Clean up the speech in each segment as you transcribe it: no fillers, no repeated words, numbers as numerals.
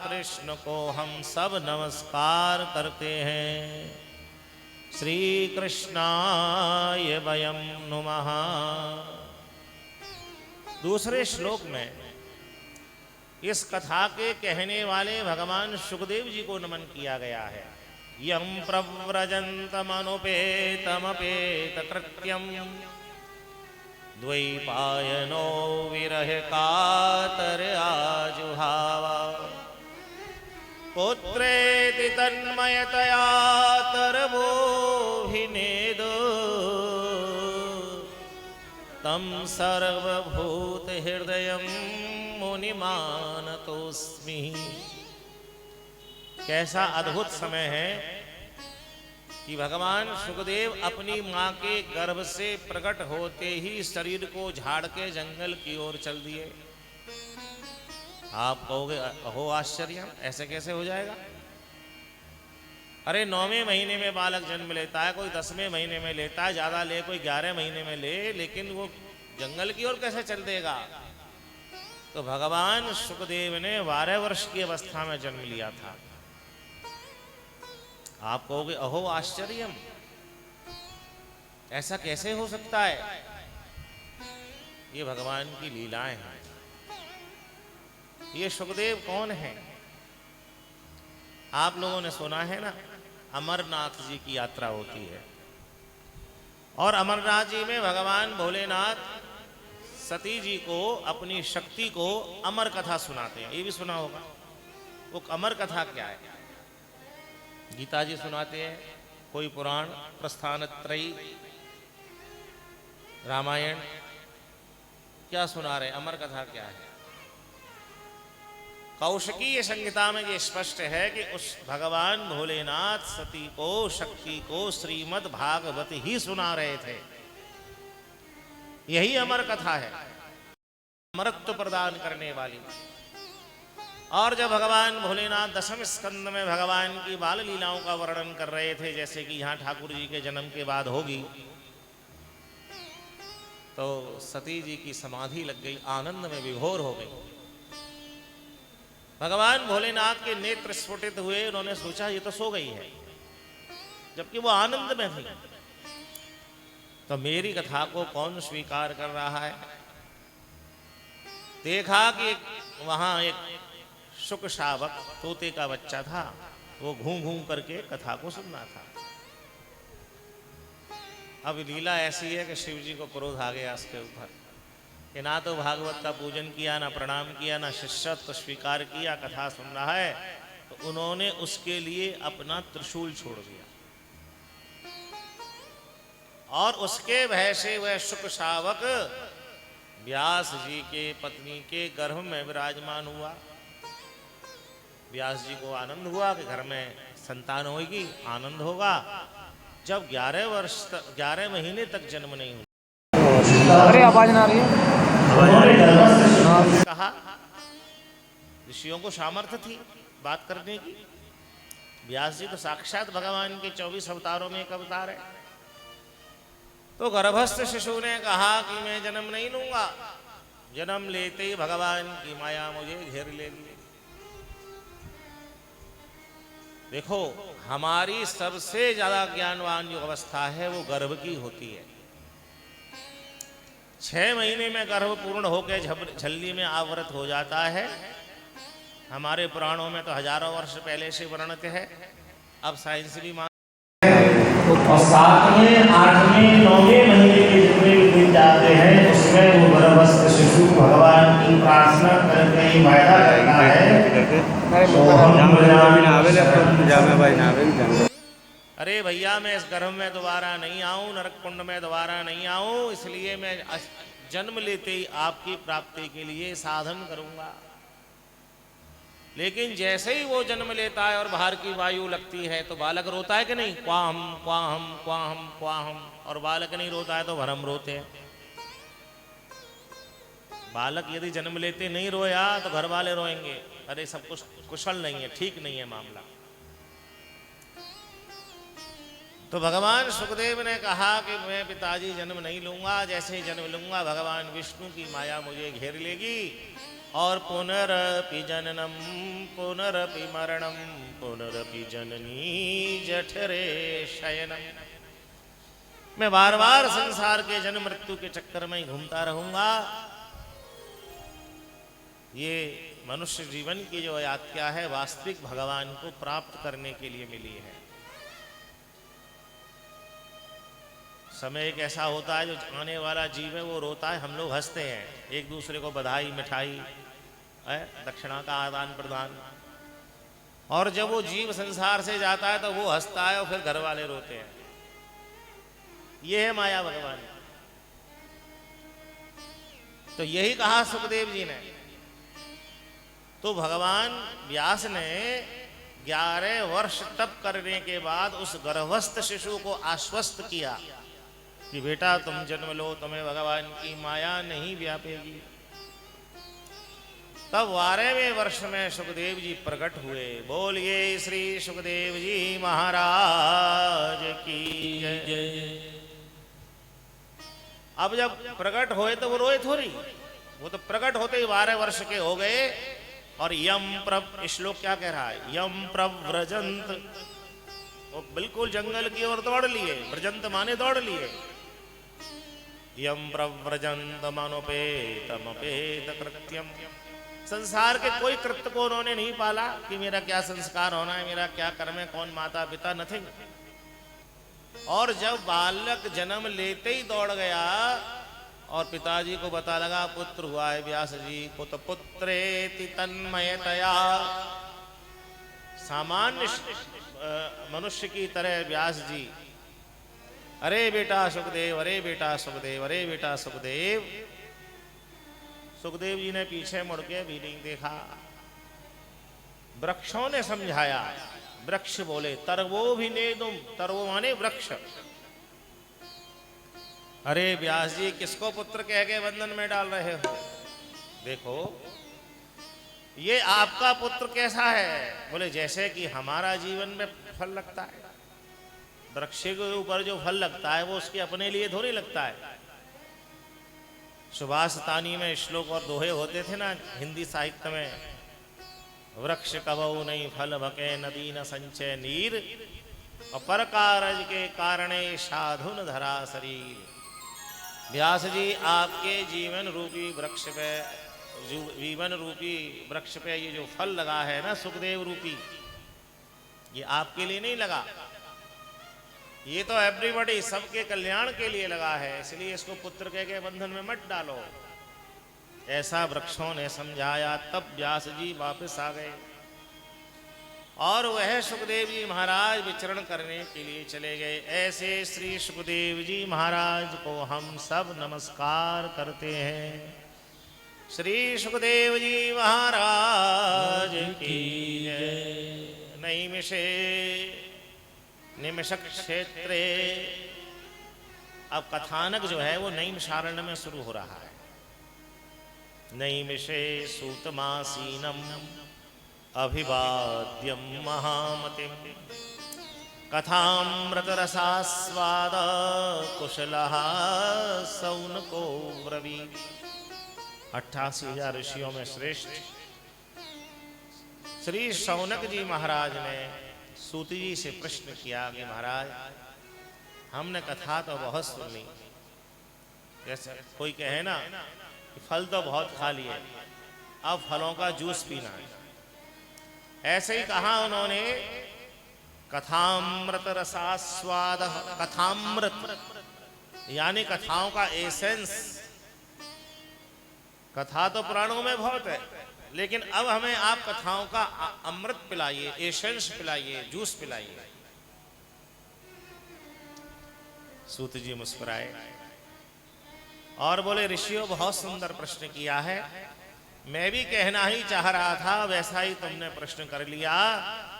कृष्ण को हम सब नमस्कार करते हैं। श्री कृष्णाय वयं नुमः। दूसरे श्लोक में इस कथा के कहने वाले भगवान सुखदेव जी को नमन किया गया है। यं प्रव्रजन्तमनुपेतमपेत कृत्यं द्वैपायनो विरह कातर आजुहावा पुत्रेति तन्मयतया तरवोभिनेदो तं सर्वभूत हृदयं मुनिमानतोस्मि। कैसा अद्भुत समय है कि भगवान सुखदेव अपनी मां के गर्भ से प्रकट होते ही शरीर को झाड़ के जंगल की ओर चल दिए। आप कहोगे अहो आश्चर्य, ऐसे कैसे हो जाएगा? अरे 9वें महीने में बालक जन्म लेता है, कोई 10वें महीने में लेता है, ज्यादा ले कोई 11 महीने में ले, लेकिन वो जंगल की ओर कैसे चल देगा? तो भगवान सुखदेव ने 12 वर्ष की अवस्था में जन्म लिया था। आप कहोगे अहो आश्चर्यम, ऐसा कैसे हो सकता है? ये भगवान की लीलाएं हैं। ये सुखदेव कौन है? आप लोगों ने सुना है ना, अमरनाथ जी की यात्रा होती है और अमरनाथ जी में भगवान भोलेनाथ सती जी को अपनी शक्ति को अमर कथा सुनाते हैं। ये भी सुना होगा। वो अमर कथा क्या है? गीता जी सुनाते हैं, कोई पुराण, प्रस्थान त्रयी, रामायण, क्या सुना रहे? अमर कथा क्या है? कौशिकीय संहिता में ये स्पष्ट है कि उस भगवान भोलेनाथ सती को, शक्ति को श्रीमद् भागवत ही सुना रहे थे। यही अमर कथा है, अमरत्व प्रदान करने वाली। और जब भगवान भोलेनाथ 10वें स्कंद में भगवान की बाल लीलाओं का वर्णन कर रहे थे, जैसे कि यहाँ ठाकुर जी के जन्म के बाद होगी, तो सती जी की समाधि लग गई, आनंद में विभोर हो गई। भगवान भोलेनाथ के नेत्र स्फुटित हुए, उन्होंने सोचा ये तो सो गई है, जबकि वो आनंद में थी। तो मेरी कथा को कौन स्वीकार कर रहा है? देखा कि वहां एक शुक शावक, तोते का बच्चा था, वो घूम घूम करके कथा को सुनना था। अब लीला ऐसी है कि शिव जी को क्रोध आ गया उसके ऊपर कि ना तो भागवत का पूजन किया, ना प्रणाम किया, ना शिष्यत्व स्वीकार किया, कथा सुन रहा है। तो उन्होंने उसके लिए अपना त्रिशूल छोड़ दिया और उसके भय से वह शुक शावक व्यास जी के पत्नी के गर्भ में विराजमान हुआ। व्यास जी को आनंद हुआ कि घर में संतान होगी, आनंद होगा। जब 11 महीने तक जन्म नहीं हुआ, अरे आवाज ना आ रही है। कहा ऋषियों को सामर्थ्य थी बात करने की। व्यास जी तो साक्षात भगवान के 24 अवतारों में एक अवतार है। तो गर्भस्थ शिशु ने कहा कि मैं जन्म नहीं लूंगा। जन्म लेते ही भगवान की माया मुझे घेर लेगी। देखो, हमारी सबसे ज्यादा ज्ञानवान जो अवस्था है वो गर्भ की होती है। 6 महीने में गर्भ पूर्ण होकर झल्ली में आवृत हो जाता है। हमारे पुराणों में तो हजारों वर्ष पहले से वर्णित है, अब साइंस भी मान। और 7वें, 8वें, 9वें महीने के जितने भी दिन जाते हैं उसमें वो गर्भस्थ शिशु भगवान की प्रार्थना करके ही वायदा करता है। अरे भैया, मैं इस गर्भ में दोबारा नहीं आऊं, नरक कुंड में दोबारा नहीं आऊं, इसलिए मैं जन्म लेते ही आपकी प्राप्ति के लिए साधन करूंगा। लेकिन जैसे ही वो जन्म लेता है और बाहर की वायु लगती है तो बालक रोता है कि नहीं? क्वाहम क्वाहम क्वाहम क्वाहम। और बालक नहीं रोता है तो भरम रोते हैं। बालक यदि जन्म लेते नहीं रोया तो घर वाले रोएंगे, अरे सब कुछ कुशल नहीं है, ठीक नहीं है मामला। तो भगवान सुखदेव ने कहा कि मैं पिताजी जन्म नहीं लूंगा, जैसे ही जन्म लूंगा भगवान विष्णु की माया मुझे घेर लेगी और पुनरपि जननम पुनरपि मरणम पुनरपि जननी जठरे शयनम। मैं बार बार संसार के जन्म मृत्यु के चक्कर में ही घूमता रहूंगा। ये मनुष्य जीवन की जो यात्रा है वास्तविक भगवान को प्राप्त करने के लिए मिली है। समय एक ऐसा होता है जो आने वाला जीव है वो रोता है, हम लोग हंसते हैं, एक दूसरे को बधाई मिठाई दक्षिणा का आदान प्रदान। और जब वो जीव संसार से जाता है तो वो हंसता है और फिर घर वाले रोते हैं। ये है माया भगवान। तो यही कहा सुखदेव जी ने। तो भगवान व्यास ने 11 वर्ष तप करने के बाद उस गर्भस्थ शिशु को आश्वस्त किया कि बेटा तुम जन्म लो, तुम्हें भगवान की माया नहीं व्यापेगी। तब 12वें वर्ष में सुखदेव जी प्रकट हुए। बोलिए श्री सुखदेव जी महाराज की जय। अब जब प्रकट हुए तो वो रोए थोड़ी, वो तो प्रकट होते ही 12 वर्ष के हो गए। और यम प्रव, श्लोक क्या कह रहा है, यम प्रव्रजंत, वो बिल्कुल जंगल की ओर दौड़ लिए। व्रजंत माने दौड़ लिए। यम प्रव्रजंत मनोपेतमपेत कृत्यम, संसार के कोई कृत्य को उन्होंने नहीं पाला कि मेरा क्या संस्कार होना है, मेरा क्या कर्म है, कौन माता पिता, नथिंग। और जब बालक जन्म लेते ही दौड़ गया और पिताजी को पता लगा पुत्र हुआ है व्यास जी को, तो पुत्रेति तन्मयतया, सामान्य मनुष्य की तरह व्यास जी, अरे बेटा सुखदेव, अरे बेटा सुखदेव, अरे बेटा सुखदेव। सुखदेव जी ने पीछे मुड़ के भी नहीं देखा। वृक्षों ने समझाया। वृक्ष बोले तरवो भी नेदुम, तरवो माने वृक्ष। अरे व्यास जी किसको पुत्र कह के बंधन में डाल रहे हो? देखो ये आपका पुत्र कैसा है? बोले जैसे कि हमारा जीवन में फल लगता है। वृक्ष के ऊपर जो फल लगता है वो उसके अपने लिए थोड़ी लगता है। सुभाष तानी में श्लोक और दोहे होते थे ना हिंदी साहित्य में, वृक्ष कबहु नहीं फल भके नदी न संचय नीर, और पर कारज के कारणे साधुन धरा शरीर। व्यास जी आपके जीवन रूपी वृक्ष पे, जीवन रूपी वृक्ष पे ये जो फल लगा है ना सुखदेव रूपी, ये आपके लिए नहीं लगा, ये तो एवरीबॉडी, सबके कल्याण के लिए लगा है। इसलिए इसको पुत्र कह के बंधन में मत डालो। ऐसा वृक्षों ने समझाया। तब व्यास जी वापस आ गए और वह सुखदेव जी महाराज विचरण करने के लिए चले गए। ऐसे श्री सुखदेव जी महाराज को हम सब नमस्कार करते हैं। श्री सुखदेव जी महाराज की जय। नैमिषे निमिषक क्षेत्रे, अब कथानक जो है वो नैमिषारण्य में शुरू हो रहा है। नैमिषे सूतमासीनम अभिवाद्यम महामतिम, कथामृतरसास्वाद कुशलः सौनको ब्रवीत्। 88,000 ऋषियों में श्रेष्ठ श्री शौनक जी महाराज ने सूत जी से प्रश्न किया कि महाराज हमने कथा तो बहुत सुन ली, जैसे कोई कहे ना कि फल तो बहुत खा लिए, अब फलों का जूस पीना है। ऐसे ही कहा उन्होंने। कथामृत रसास्वाद, कथामृत यानी कथाओं का एसेंस। कथा तो पुराणों में बहुत है, लेकिन अब हमें आप कथाओं का अमृत पिलाइए, एसेंस पिलाइए, जूस पिलाइए। सूत जी मुस्कुराए और बोले ऋषियों बहुत सुंदर प्रश्न किया है, मैं भी कहना ही चाह रहा था, वैसा ही तुमने प्रश्न कर लिया,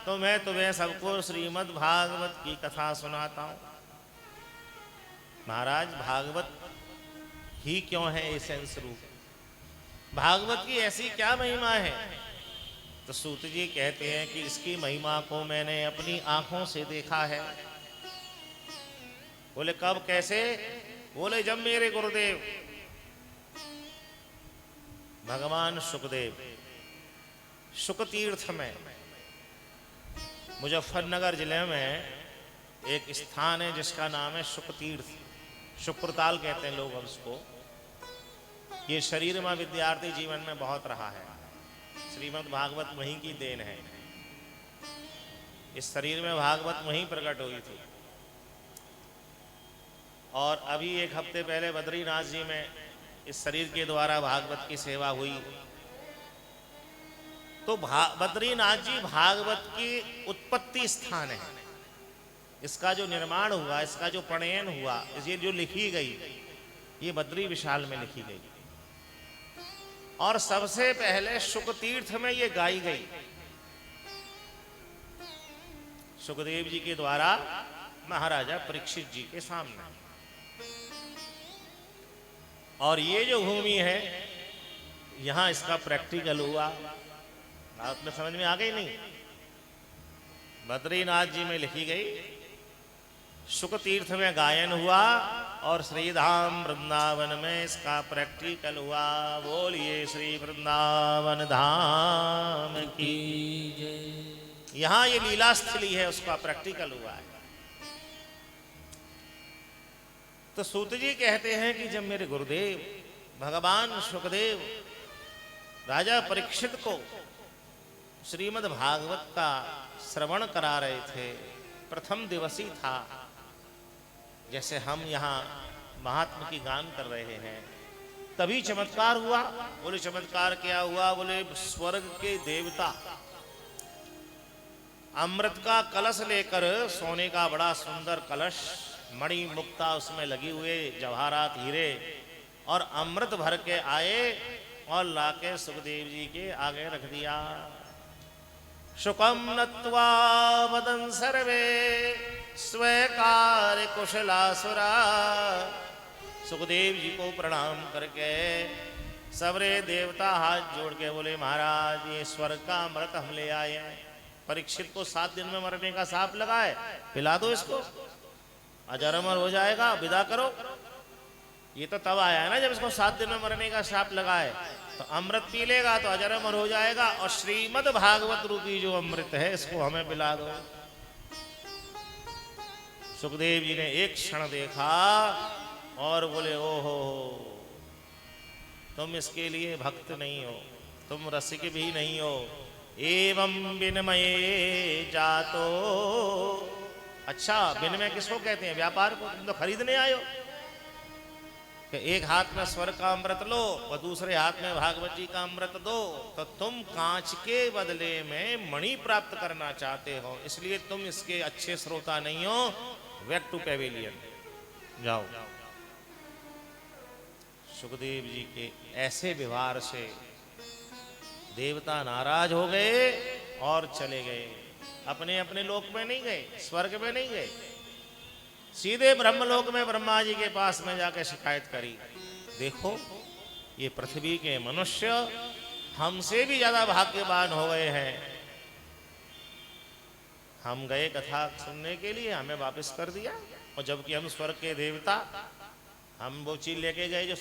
तो मैं तुम्हें सबको श्रीमद् भागवत की कथा सुनाता हूं। महाराज भागवत ही क्यों है एसेंस रूप, भागवत की ऐसी क्या महिमा है? तो सूत जी कहते हैं कि इसकी महिमा को मैंने अपनी आंखों से देखा है। बोले कब, कैसे? बोले जब मेरे गुरुदेव भगवान सुखदेव शुकतीर्थ में, मुजफ्फरनगर जिले में एक स्थान है जिसका नाम है शुकतीर्थ, शुक्रताल कहते हैं लोग उसको। ये शरीर में विद्यार्थी जीवन में बहुत रहा है। श्रीमद् भागवत वहीं की देन है। इस शरीर में भागवत वहीं प्रकट हुई थी। और अभी एक हफ्ते पहले बद्रीनाथ जी में इस शरीर के द्वारा भागवत की सेवा हुई। तो बद्रीनाथ जी भागवत की उत्पत्ति स्थान है। इसका जो निर्माण हुआ, इसका जो प्रणयन हुआ, ये जो लिखी गई, ये बद्री विशाल में लिखी गई। और सबसे पहले शुकतीर्थ में ये गाई गई सुखदेव जी के द्वारा महाराजा परीक्षित जी के सामने। और ये जो भूमि है, यहां इसका प्रैक्टिकल हुआ। बात में समझ में आ गई नहीं? बद्रीनाथ जी में लिखी गई, शुकतीर्थ में गायन हुआ और श्रीधाम वृंदावन में इसका प्रैक्टिकल हुआ। बोलिए श्री वृंदावन धाम की जय। यहां ये लीला स्थली है, उसका प्रैक्टिकल हुआ है। तो सूत जी कहते हैं कि जब मेरे गुरुदेव भगवान सुखदेव राजा परीक्षित को श्रीमद् भागवत का श्रवण करा रहे थे, प्रथम दिवस ही था, जैसे हम यहाँ महात्मा की गान कर रहे हैं, तभी चमत्कार हुआ। बोले चमत्कार क्या हुआ? बोले स्वर्ग के देवता अमृत का कलश लेकर, सोने का बड़ा सुंदर कलश, मणि मुक्ता उसमें लगी हुए, जवाहरात हीरे, और अमृत भर के आए और लाके सुखदेव जी के आगे रख दिया। शुकम नत्वा वदन सर्वे स्वीकार कुशलासुरा। सुखदेव जी को प्रणाम करके सबरे देवता हाथ जोड़ के बोले, महाराज ये स्वर्ग का अमृत हम ले आए हैं। परीक्षित को 7 दिन में मरने का साप लगाए, पिला दो इसको, अजर अमर हो जाएगा, विदा करो। ये तो तब आया है ना जब इसको 7 दिन में मरने का साप लगाए। तो अमृत पी लेगा तो अजर अमर हो जाएगा, और श्रीमद् भागवत रूपी जो अमृत है इसको हमें पिला दो। सुखदेव जी ने एक क्षण देखा और बोले, ओहो तुम इसके लिए भक्त नहीं हो, तुम रसिक भी नहीं हो। एवं विनिमये जातो। अच्छा, विनिमय किसको कहते हैं? व्यापार को। तुम तो खरीदने आयो कि एक हाथ में स्वर्ग का अमृत लो और दूसरे हाथ में भागवत जी का अमृत दो, तो तुम कांच के बदले में मणि प्राप्त करना चाहते हो, इसलिए तुम इसके अच्छे श्रोता नहीं हो। बैक टू पेविलियन जाओ। सुखदेव जी के ऐसे व्यवहार से देवता नाराज हो गए और चले गए। अपने अपने लोक में नहीं गए, स्वर्ग में नहीं गए, सीधे ब्रह्मलोक में ब्रह्मा जी के पास में जाकर शिकायत करी। देखो ये पृथ्वी के मनुष्य हमसे भी ज्यादा भाग्यवान हो गए हैं। हम गए कथा सुनने के लिए, हमें वापस कर दिया, और जबकि हम स्वर्ग के देवता, हम वो चीज लेके गए जो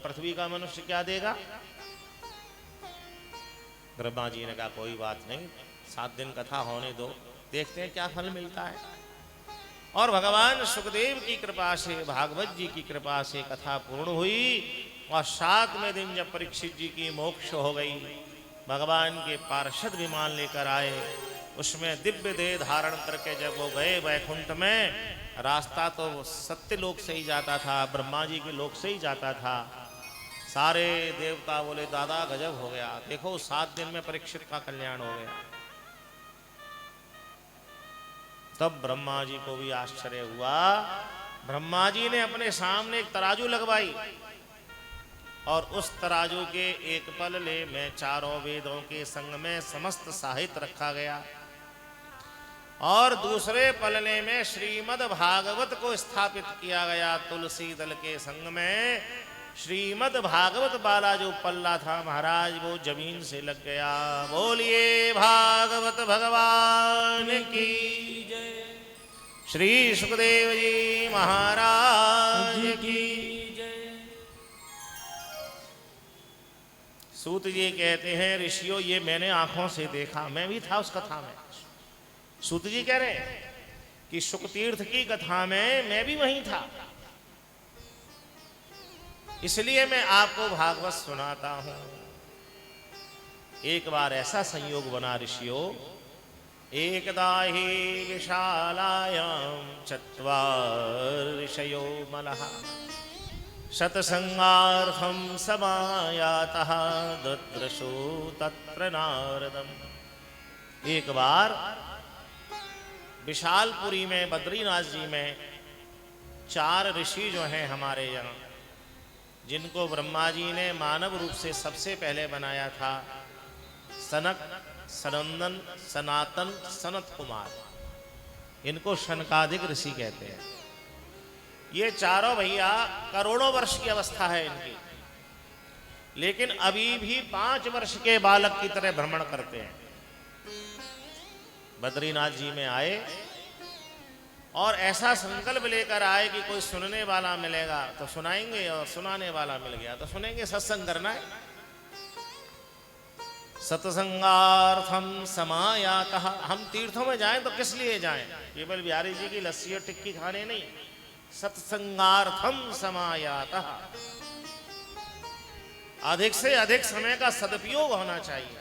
पृथ्वी का मनुष्य क्या देगा। ब्रह्मा जी ने कहा कोई बात नहीं, 7 दिन कथा होने दो, देखते हैं क्या फल मिलता है। और भगवान सुखदेव की कृपा से, भागवत जी की कृपा से कथा पूर्ण हुई। और 7वें दिन जब परीक्षित जी की मोक्ष हो गई, भगवान के पार्षद विमान लेकर आए, उसमें दिव्य देह धारण करके जब वो गए वैकुंठ में, रास्ता तो सत्य लोक से ही जाता था, ब्रह्मा जी के लोक से ही जाता था। सारे देवता बोले दादा गजब हो गया, देखो 7 दिन में परीक्षित का कल्याण हो गया। तब ब्रह्मा जी को भी आश्चर्य हुआ। ब्रह्मा जी ने अपने सामने एक तराजू लगवाई, और उस तराजू के एक पलले में 4 वेदों के संग में समस्त साहित्य रखा गया, और दूसरे पलले में श्रीमद् भागवत को स्थापित किया गया। तुलसी दल के संग में श्रीमद् भागवत वाला जो पल्ला था महाराज, वो जमीन से लग गया। बोलिए भागवत भगवान की जय। श्री सुखदेव जी महाराज की जय। सूत जी कहते हैं ऋषियों ये मैंने आंखों से देखा, मैं भी था उस कथा में। सूत जी कह रहे हैं कि शुकतीर्थ की कथा में मैं भी वहीं था, इसलिए मैं आपको भागवत सुनाता हूं। एक बार ऐसा संयोग बना ऋषियों, एकदा हि विशालायां चत्वार ऋषयो मलः सत्संगार्थं समायातः ददृशो तत्र नारदम्। एक बार विशालपुरी में बद्रीनाथ जी में 4 ऋषि जो हैं हमारे यहाँ, जिनको ब्रह्मा जी ने मानव रूप से सबसे पहले बनाया था, सनक, सनंदन, सनातन, सनत कुमार, इनको शनकादिक ऋषि कहते हैं। ये चारों भैया करोड़ों वर्ष की अवस्था है इनकी, लेकिन अभी भी 5 वर्ष के बालक की तरह भ्रमण करते हैं। बद्रीनाथ जी में आए और ऐसा संकल्प लेकर आए कि कोई सुनने वाला मिलेगा तो सुनाएंगे, और सुनाने वाला मिल गया तो सुनेंगे। सत्संग करना है। सत्संगार्थम समायातः, हम तीर्थों में जाएं तो किस लिए जाएं? केवल बिहारी जी की लस्सी और टिक्की खाने नहीं, सत्संगार्थम समायातः, अधिक से अधिक समय का सदुपयोग होना चाहिए।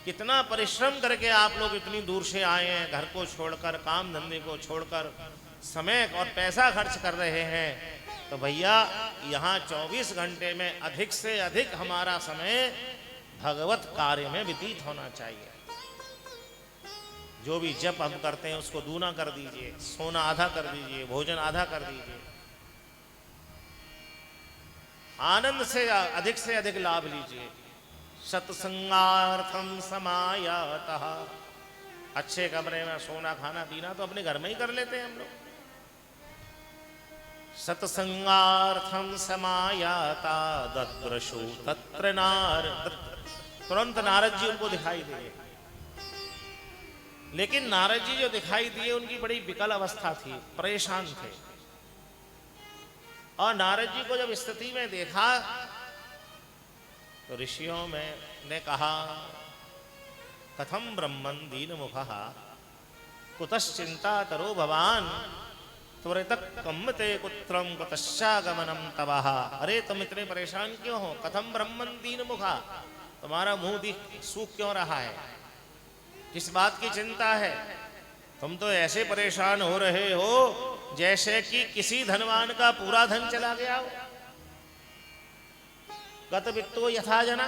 कितना परिश्रम करके आप लोग इतनी दूर से आए हैं, घर को छोड़कर, काम धंधे को छोड़कर, समय और पैसा खर्च कर रहे हैं, तो भैया यहाँ 24 घंटे में अधिक से अधिक हमारा समय भगवत कार्य में व्यतीत होना चाहिए। जो भी जप हम करते हैं उसको दूना कर दीजिए, सोना आधा कर दीजिए, भोजन आधा कर दीजिए, आनंद से अधिक लाभ लीजिए। सत्संगार्थम समायातः, अच्छे कमरे में सोना खाना पीना तो अपने घर में ही कर लेते हैं हम लोग। सत्संगार्थम समायाता ददृशु तत्र नारद, तुरंत नारद जी उनको दिखाई दिए। लेकिन नारद जी जो दिखाई दिए उनकी बड़ी विकल अवस्था थी, परेशान थे। और नारद जी को जब स्थिति में देखा तो ऋषियों में ने कहा, कथम ब्रह्मन् दीनमुखः कुतश्चिंता तरो भवान त्वरित कम्मते कुत्रम कुतश्चागमनम तवः। अरे तुम इतने परेशान क्यों हो? कथम ब्रह्मन् दीनमुखः, तुम्हारा मुंह सूख क्यों रहा है? किस बात की चिंता है? तुम तो ऐसे परेशान हो रहे हो जैसे कि किसी धनवान का पूरा धन चला गया हो। गत वित्तो यथा जना,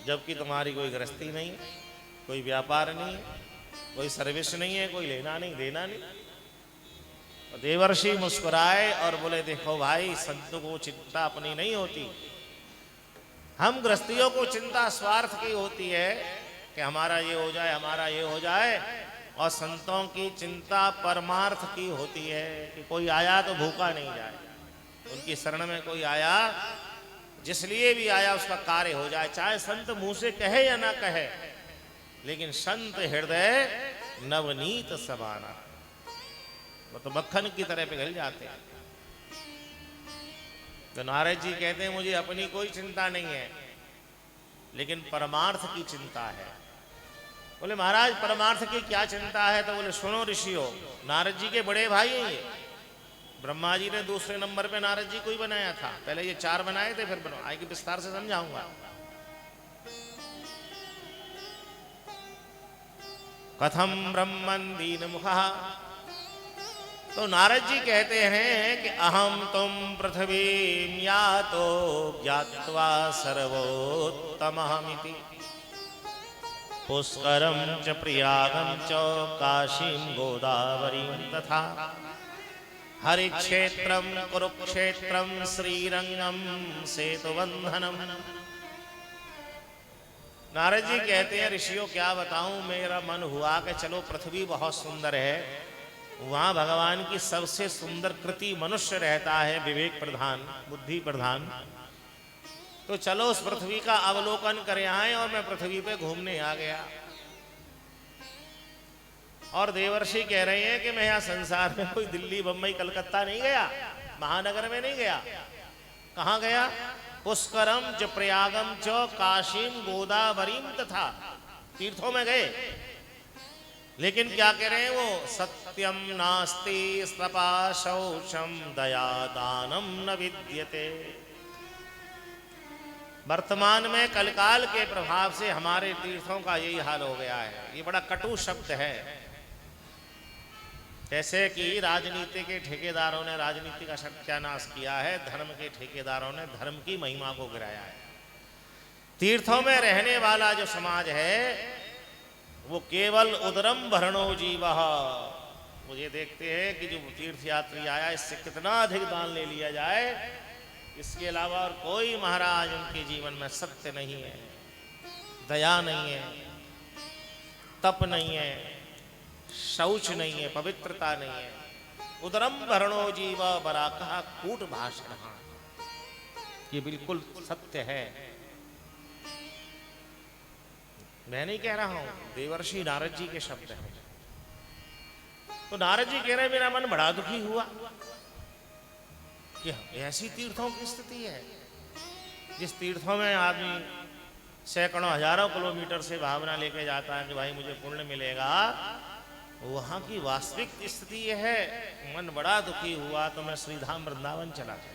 जबकि तुम्हारी कोई गृहस्थी नहीं है, कोई व्यापार नहीं है, कोई सर्विस नहीं है, कोई लेना नहीं देना नहीं। तो देवर्षि मुस्कुराए और बोले, देखो भाई, संतों को चिंता अपनी नहीं होती, हम गृहस्थियों को चिंता स्वार्थ की होती है कि हमारा ये हो जाए, हमारा ये हो जाए, और संतों की चिंता परमार्थ की होती है कि कोई आया तो भूखा नहीं जाए, उनकी शरण में कोई आया, जिसलिए भी आया उसका कार्य हो जाए, चाहे संत मुंह से कहे या ना कहे, लेकिन संत हृदय नवनीत समाना, वो तो मक्खन की तरह पिघल जाते हैं। तो नारद जी कहते हैं मुझे अपनी कोई चिंता नहीं है, लेकिन परमार्थ की चिंता है। बोले महाराज परमार्थ की क्या चिंता है? तो बोले सुनो ऋषियों, नारद जी के बड़े भाई हैं ये। ब्रह्मा जी ने दूसरे नंबर पे नारद जी को ही बनाया था, पहले ये 4 बनाए थे, फिर आगे विस्तार से समझाऊंगा। कथम ब्रह्मन् दीनमुखः, तो नारद जी कहते हैं कि अहम तुम पृथ्वीं यातो ज्ञात्वा सर्वोत्तमहमिति, पुष्करं च प्रयागं च काशीं गोदावरीं तथा हरिक्षेत्रं कुरुक्षेत्रं श्रीरंगं सेतुबंधनम। नारद जी कहते हैं ऋषियों क्या बताऊं, मेरा मन हुआ कि चलो पृथ्वी बहुत सुंदर है, वहां भगवान की सबसे सुंदर कृति मनुष्य रहता है, विवेक प्रधान, बुद्धि प्रधान, तो चलो उस पृथ्वी का अवलोकन कर आए। और मैं पृथ्वी पे घूमने आ गया। और देवर्षि कह रहे हैं कि मैं यहाँ संसार में कोई दिल्ली, बम्बई, कलकत्ता नहीं गया, महानगर में नहीं गया, कहाँ गया? पुष्करम च प्रयागम च काशीम गोदावरीम तथा, तीर्थों में गए। लेकिन क्या कह रहे हैं वो? सत्यम नास्ति स्पा शौचम दया दानम न विद्यते। वर्तमान में कलकाल के प्रभाव से हमारे तीर्थों का यही हाल हो गया है। ये बड़ा कटु शब्द है। जैसे कि राजनीति के ठेकेदारों ने राजनीति का सत्यानाश किया है, धर्म के ठेकेदारों ने धर्म की महिमा को गिराया है। तीर्थों में रहने वाला जो समाज है वो केवल उदरम भरणो जीवः, वो ये देखते हैं कि जो तीर्थ यात्री आया इससे कितना अधिक दान ले लिया जाए, इसके अलावा और कोई महाराज उनके जीवन में सत्य नहीं है, दया नहीं है, तप नहीं है, शौच नहीं है, पवित्रता नहीं है। उदरम भरणो जीव बराकः कूट भाषण, ये बिल्कुल सत्य है। मैं नहीं कह रहा हूं, देवर्षि नारद जी के शब्द हैं। तो नारद जी कह रहे मेरा मन बड़ा दुखी हुआ कि ऐसी तीर्थों की स्थिति है जिस तीर्थों में आदमी सैकड़ों हजारों किलोमीटर से भावना लेके जाता है कि भाई मुझे पुण्य मिलेगा, वहां की वास्तविक स्थिति यह है। मन बड़ा दुखी हुआ तो मैं श्रीधाम वृंदावन चला गया।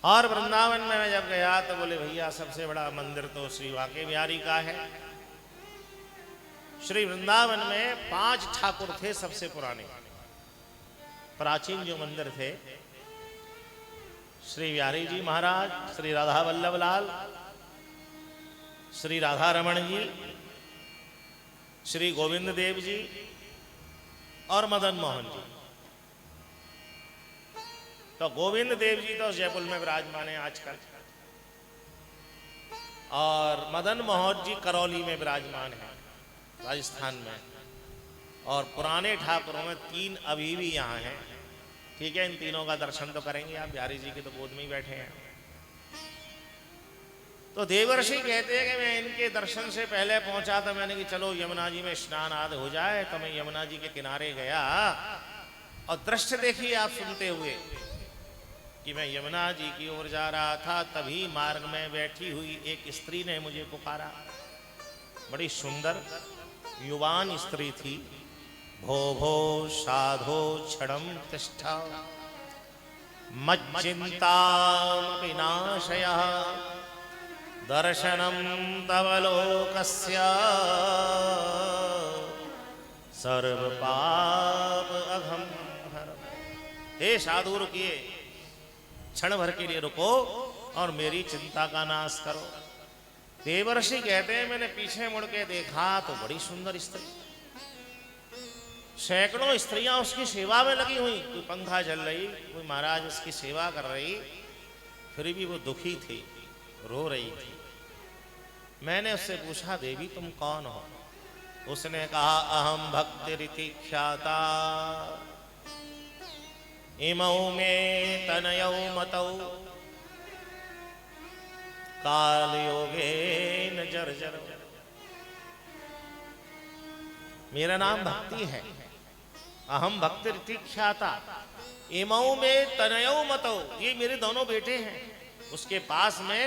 और वृंदावन में मैं जब गया तो बोले भैया सबसे बड़ा मंदिर तो श्री वाके बिहारी का है। श्री वृंदावन में 5 ठाकुर थे सबसे पुराने, प्राचीन जो मंदिर थे। श्री बिहारी जी महाराज, श्री राधा वल्लभ लाल, श्री राधा रमण जी, श्री गोविंद देव जी और मदन मोहन जी। तो गोविंद देव जी तो जयपुर में विराजमान है आजकल, और मदन मोहन जी करौली में विराजमान है राजस्थान में। और पुराने ठाकुरों में 3 अभी भी यहाँ हैं। ठीक है, इन तीनों का दर्शन तो करेंगे आप, बिहारी जी के तो गोद में ही बैठे हैं। तो देवर्षि कहते हैं कि मैं इनके दर्शन से पहले पहुंचा तो मैंने कि चलो यमुना जी में स्नान आदि हो जाए। तो मैं यमुना जी के किनारे गया और दृश्य देखिए आप सुनते हुए कि मैं यमुना जी की ओर जा रहा था, तभी मार्ग में बैठी हुई एक स्त्री ने मुझे पुकारा। बड़ी सुंदर युवान स्त्री थी। भो भो साधो क्षणम तिष्ठा मच्चिंतामपि नाशयः दर्शनम तव लोकस्य सर्व पाप अघम हरम। हे साधु रुकिए, क्षण भर के लिए रुको और मेरी चिंता का नाश करो। देवर्षि कहते हैं मैंने पीछे मुड़ के देखा तो बड़ी सुंदर स्त्री, सैकड़ों स्त्रियां उसकी सेवा में लगी हुई। कोई पंखा चल रही, कोई महाराज उसकी सेवा कर रही, फिर भी वो दुखी थी, रो रही थी। मैंने उससे पूछा देवी तुम कौन हो? उसने कहा अहम भक्तिरिति ख्याता इमौ में तनयौ मतौ काल योगेन जर्जर। मेरा नाम भक्ति है, अहम भक्तिरिति ख्याता इमौ में तनयौ मतौ। ये मेरे दोनों बेटे हैं। उसके पास में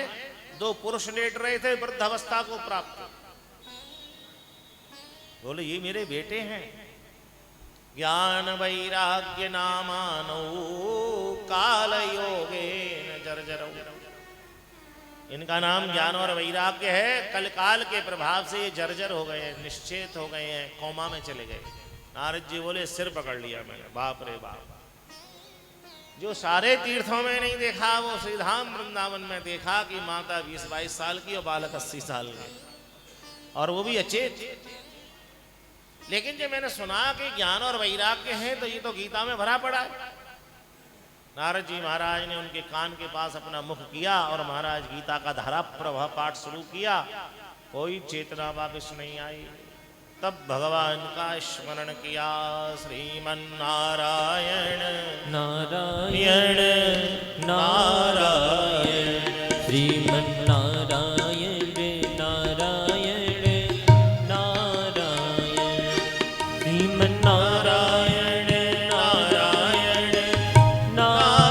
2 पुरुष लेट रहे थे वृद्धावस्था को प्राप्त। बोले ये मेरे बेटे हैं। ज्ञान वैराग्य नामानो काल योगेन जर्जरौ। इनका नाम ज्ञान और वैराग्य है। कलकाल के प्रभाव से ये जर्जर हो गए, निश्चेत हो गए हैं, कोमा में चले गए। नारद जी बोले सिर पकड़ लिया मैंने, बाप रे बाप। जो सारे तीर्थों में नहीं देखा वो श्रीधाम वृंदावन में देखा कि माता 20-22 साल की और बालक 80 साल के, और वो भी अचेत। लेकिन जब मैंने सुना कि ज्ञान और वैराग्य है तो ये तो गीता में भरा पड़ा है। नारद जी महाराज ने उनके कान के पास अपना मुख किया और महाराज गीता का धारा प्रवाह पाठ शुरू किया। कोई चेतना वापस नहीं आई। तब भगवान का स्मरण किया। श्रीमन नारायण नारायण नारायण श्रीमन नारायण नारायण नारायण श्रीमन नारायण नारायण नारायण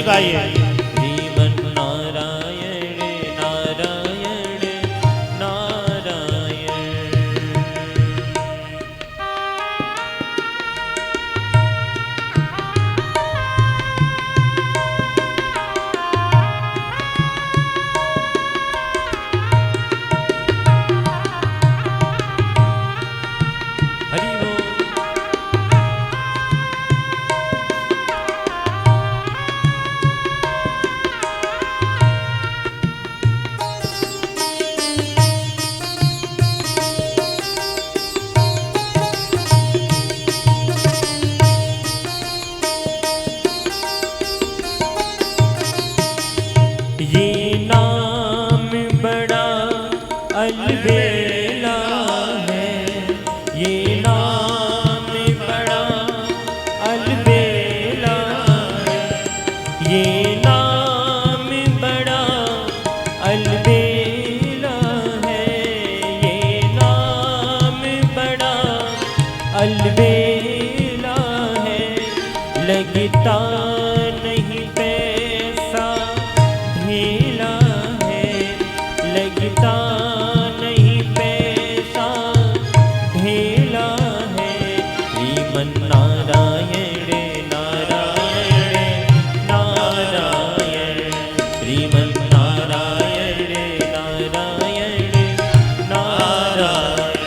गाइए। श्रीमन्नारायण नारायण नारायण। हरि बोल। ये नाम बड़ा अलबेला है, ये नाम बड़ा अलबेला है, ये नाम बड़ा अलबेला है, ये नाम बड़ा अलबेला है। लगता नहीं पैसा ढीला है, लगता नहीं पैसा ढीला है। श्रीमन्नारायण नारायण नारायण। श्रीमन्नारायण नारायण नारायण।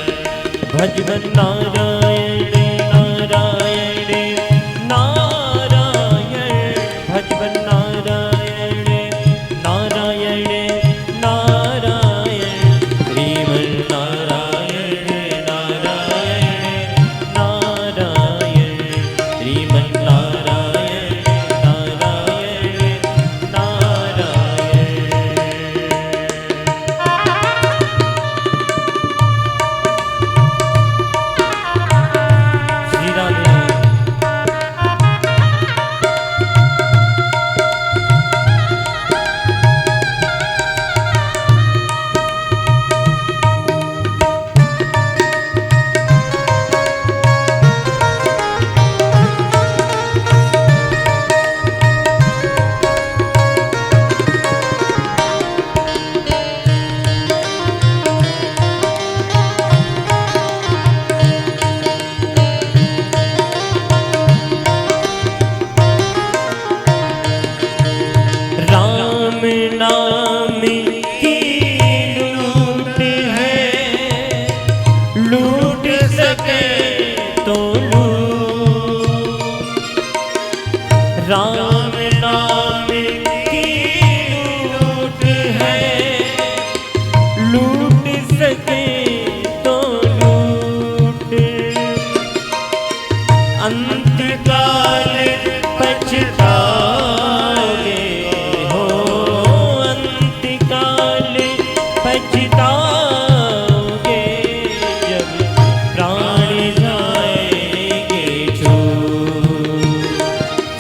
भजबन नारायण नारायण नारायण। भजबन नारायण नारायण नारायण। श्रीमन्नारायण नारायण नारायण। श्रीमन्नारायण नारायण नारायण। श्री राधे। राम नाम की लूट है, लूट सके तो लूट। राम नाम की लूट है, लूट सके तो लूट। अंतकाल पछताओगे हो, अंतकाल पछताओगे जब प्राण जाएंगे छूट।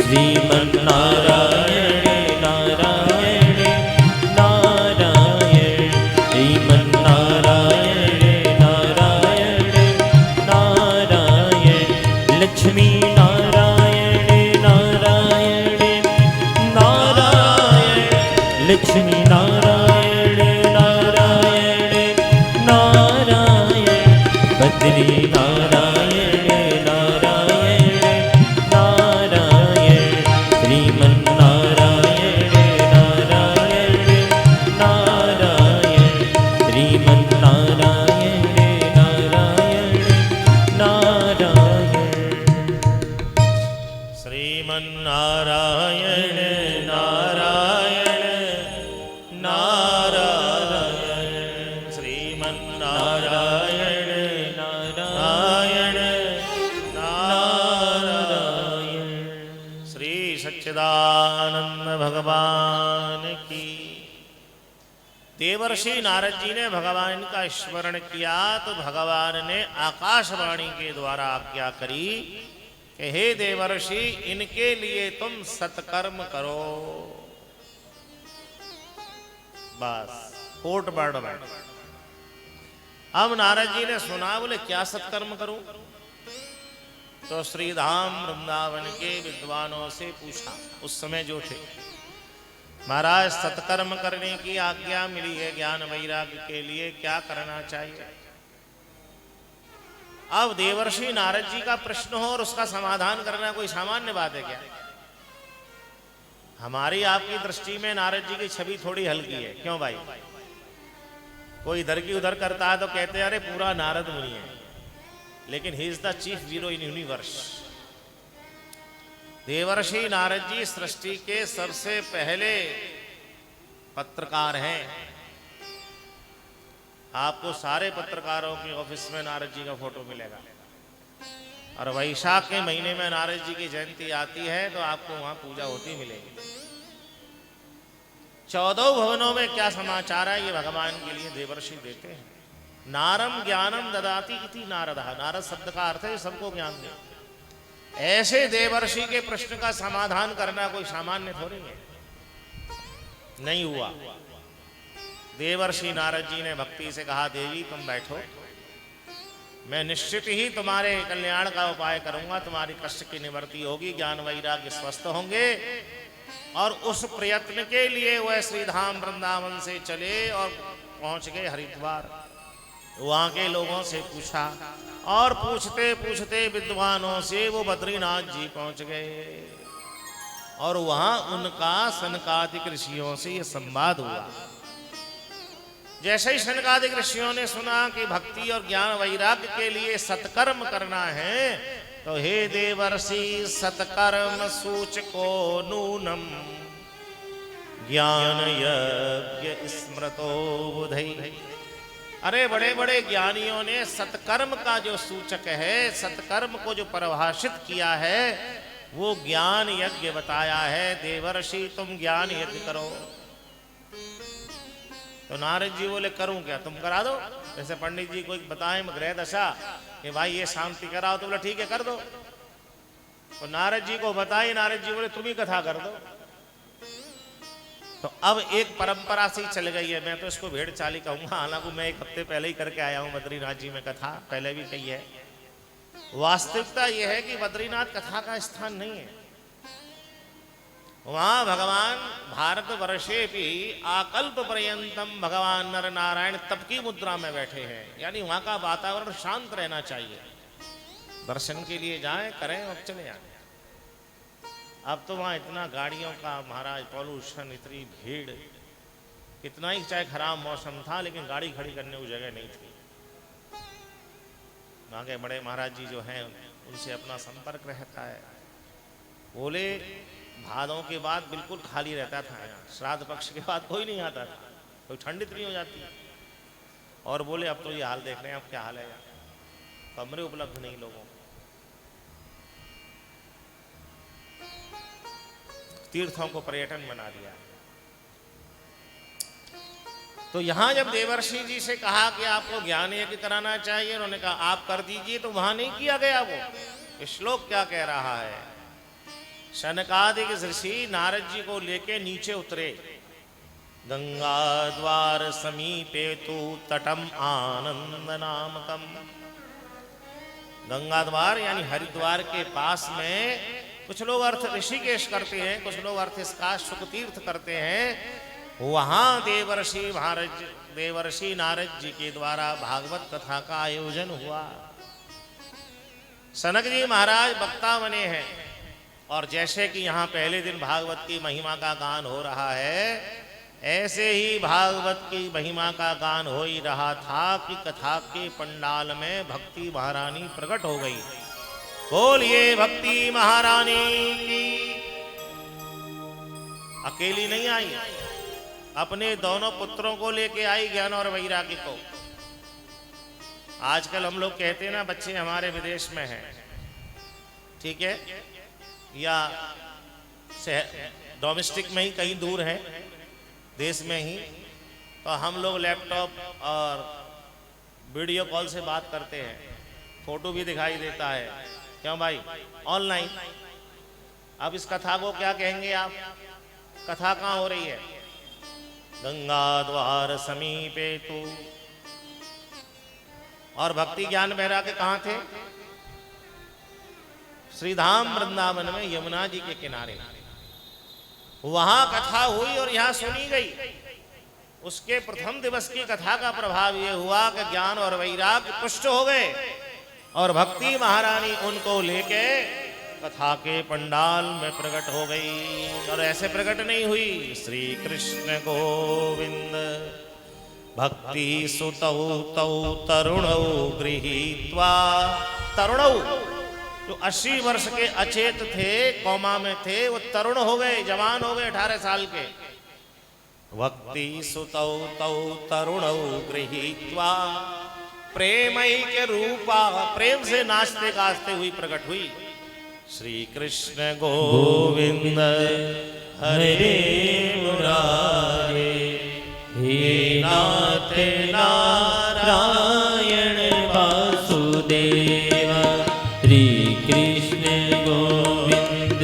श्रीमन्नारायण नारायण नारायण। श्रीमन्नारायण नारायण नारायण। लक्ष्मी नारायण नारायण नारायण। लक्ष्मी नारायण नारायण नारायण। बद्री नारायण नारायण नारायण। श्रीमन्नारायण नारायण नारायण। श्रीमन्नारायण नारायण नारायण। श्रीमन्नारायण नारायण नारायण। श्रीमन्नारायण नारायण नारायण। श्री सच्चिदानंद भगवान की। देवर्षि नारद जी ने भगवान का स्मरण किया तो भगवान ने आकाशवाणी के द्वारा आज्ञा करी कि हे देवर्षि, इनके लिए तुम सत्कर्म करो। बस कोट बढ़ बैठ। अब नारद जी ने सुना, बोले क्या सत्कर्म करूं? तो श्रीधाम वृंदावन के विद्वानों से पूछा, उस समय जो थे, महाराज सत्कर्म करने की आज्ञा मिली है ज्ञान वैराग्य के लिए, क्या करना चाहिए? अब देवर्षि नारद जी का प्रश्न हो और उसका समाधान करना कोई सामान्य बात है क्या? हमारी आपकी दृष्टि में नारद जी की छवि थोड़ी हल्की है, क्यों भाई? कोई इधर की उधर करता है तो कहते हैं अरे पूरा नारद मुनि है, लेकिन he is the chief hero in universe. देवर्षि नारद जी सृष्टि के सबसे पहले पत्रकार हैं। आपको सारे पत्रकारों के ऑफिस में नारद जी का फोटो मिलेगा, और वैशाख के महीने में नारद जी की जयंती आती है तो आपको वहां पूजा होती मिलेगी। 14 भवनों में क्या समाचार है ये भगवान के लिए देवर्षि देते हैं। नारम ज्ञानम ददाति इति नारदः, नारद शब्द का अर्थ है सबको ज्ञान दे। ऐसे देवर्षि के प्रश्न का समाधान करना कोई सामान्य थोड़ी है, नहीं हुआ। देवर्षि नारद जी ने भक्ति से कहा, देवी तुम बैठो, मैं निश्चित ही तुम्हारे कल्याण का उपाय करूंगा, तुम्हारी कष्ट की निवृत्ति होगी, ज्ञान वैराग्य स्वस्थ होंगे। और उस प्रयत्न के लिए वह श्रीधाम वृंदावन से चले और पहुंच गए हरिद्वार। वहां के लोगों से पूछा, और पूछते पूछते विद्वानों से वो बद्रीनाथ जी पहुंच गए, और वहां उनका सनकादिक ऋषियों से ये संवाद हुआ। जैसे ही सनकादिक ऋषियों ने सुना कि भक्ति और ज्ञान वैराग्य के लिए सत्कर्म करना है, तो हे देवर्षि सत्कर्म सूचको नूनम ज्ञान यज्ञ स्मृतो बुधै। अरे बड़े बड़े ज्ञानियों ने सत्कर्म का जो सूचक है, सत्कर्म को जो परिभाषित किया है, वो ज्ञान यज्ञ बताया है। देवर्षि तुम ज्ञान यज्ञ करो। तो नारद जी बोले करूं क्या, तुम करा दो। जैसे पंडित जी को बताएं ग्रह दशा कि भाई ये शांति कराओ, तो बोला ठीक है कर दो। तो नारद जी को बताई, नारद जी बोले तुम ही कथा कर दो। तो अब एक परंपरा सी चल गई है, मैं तो इसको भेड़ चाली कहूंगा, हालांकि मैं 1 हफ्ते पहले ही करके आया हूं बद्रीनाथ जी में कथा, पहले भी कही है। वास्तविकता यह है कि बद्रीनाथ कथा का स्थान नहीं है। वहां भगवान भारतवर्षे भी आकल्प पर्यंतम भगवान नर नारायण तप की मुद्रा में बैठे हैं, यानी वहां का वातावरण शांत रहना चाहिए। दर्शन के लिए जाएं, करें और चले जाएं। अब तो वहां इतना गाड़ियों का महाराज पॉल्यूशन, इतनी भीड़, कितना ही चाहे खराब मौसम था लेकिन गाड़ी खड़ी करने को जगह नहीं थी। वहां के बड़े महाराज जी जो हैं उनसे अपना संपर्क रहता है। बोले भादों के बाद बिल्कुल खाली रहता था यहाँ, श्राद्ध पक्ष के बाद कोई नहीं आता था, कोई ठंडित नहीं हो जाती। और बोले अब तो ये हाल देख रहे हैं, अब क्या हाल है यहाँ, कमरे उपलब्ध नहीं लोगों को। तीर्थों को पर्यटन बना दिया। तो यहां जब देवर्षि जी से कहा कि आपको ज्ञान यज्ञ कराना चाहिए, उन्होंने कहा आप कर दीजिए, तो वहां नहीं किया गया। वो श्लोक क्या कह रहा है, शनकादिक ऋषि नारद जी को लेके नीचे उतरे। गंगा द्वार समीपे तु तटम आनंद नामकम। गंगा द्वार यानी हरिद्वार के पास में, कुछ लोग अर्थ ऋषिकेश करते हैं, कुछ लोग अर्थ इसका शुक तीर्थ करते हैं। वहां देवर्षि नारद जी के द्वारा भागवत कथा का आयोजन हुआ। सनक जी महाराज वक्ता बने हैं, और जैसे कि यहाँ पहले दिन भागवत की महिमा का गान हो रहा है, ऐसे ही भागवत की महिमा का गान हो ही रहा था कि कथा के पंडाल में भक्ति महारानी प्रकट हो गई। बोलिए भक्ति महारानी की। अकेली नहीं आई, अपने दोनों पुत्रों को लेके आई, ज्ञान और वैराग्य को। आजकल हम लोग कहते हैं ना बच्चे हमारे विदेश में हैं, ठीक है, या डोमेस्टिक में ही कहीं दूर है, देश में ही, तो हम लोग लैपटॉप और वीडियो कॉल से बात करते हैं, फोटो भी दिखाई देता है, क्यों भाई, ऑनलाइन। अब इस कथा को क्या कहेंगे आप, कथा कहाँ हो रही है, गंगा द्वार समीपे तू। और भक्ति ज्ञान वैराग्य कहाँ थे, श्रीधाम वृंदावन में यमुना जी के किनारे वहां कथा हुई और यहां सुनी गई। उसके प्रथम दिवस की कथा का प्रभाव यह हुआ कि ज्ञान और वैराग्य पुष्ट हो गए और भक्ति महारानी उनको लेके कथा के पंडाल में प्रकट हो गई। और ऐसे प्रकट नहीं हुई, श्री कृष्ण गोविंद भक्ति सुतौ तौ तरुणौ गृहीत्वा। तरुणौ जो 80 वर्ष के अचेत थे, कोमा में थे, वो तरुण हो गए, जवान हो गए, 18 साल के। भक्ति सुतौ तौ तरुणौ गृहीत्वा प्रेमई के रूपा, प्रेम से नाचते गाजते हुई प्रकट हुई। श्री कृष्ण गोविंद हरे मुरारे, हे नाथ नारायण वासुदेव। श्री कृष्ण गोविंद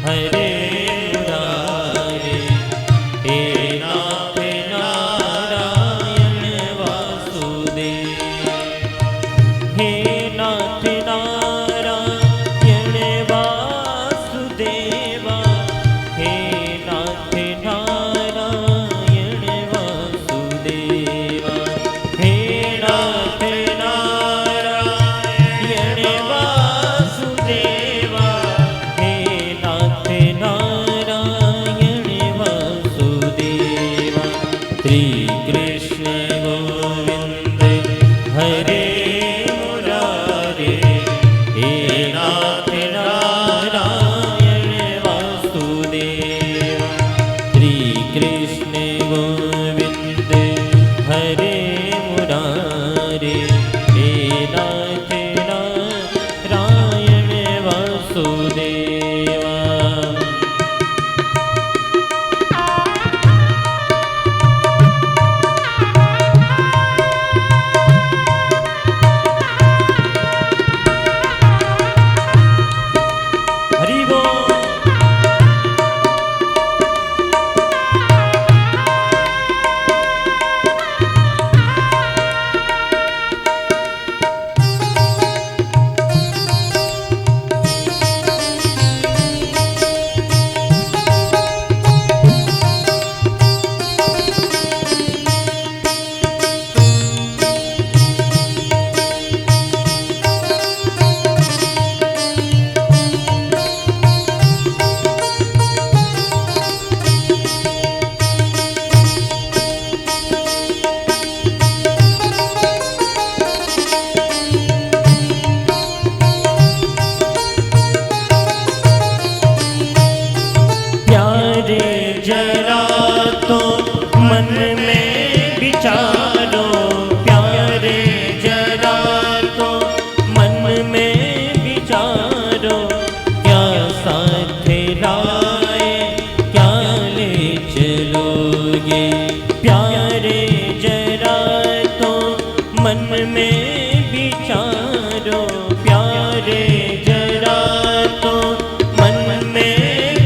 हरे मुरारे, हे नाथ नारायण वासुदेव। हे नाथ नारायण वासुदेव, हे नाथ नारायण वासुदेव। हे नाथ नारायण वासुदेव, हे नाथ नारायण वासुदेव। श्री कृष्ण गोविंद हरे मुरारे, हे नाथ नारायण वासुदेव। श्री कृष्ण गोविंद हरे मुरारे, हे नाथ नारायण वासुदेव। हरि बोल। प्यारे जरा तो मन में विचारो, प्यारे जरा तो मन में विचारो। क्या साथ लाए क्या ले चलोगे, प्यारे जरा तो मन में विचारो। प्यारे जरा तो मन में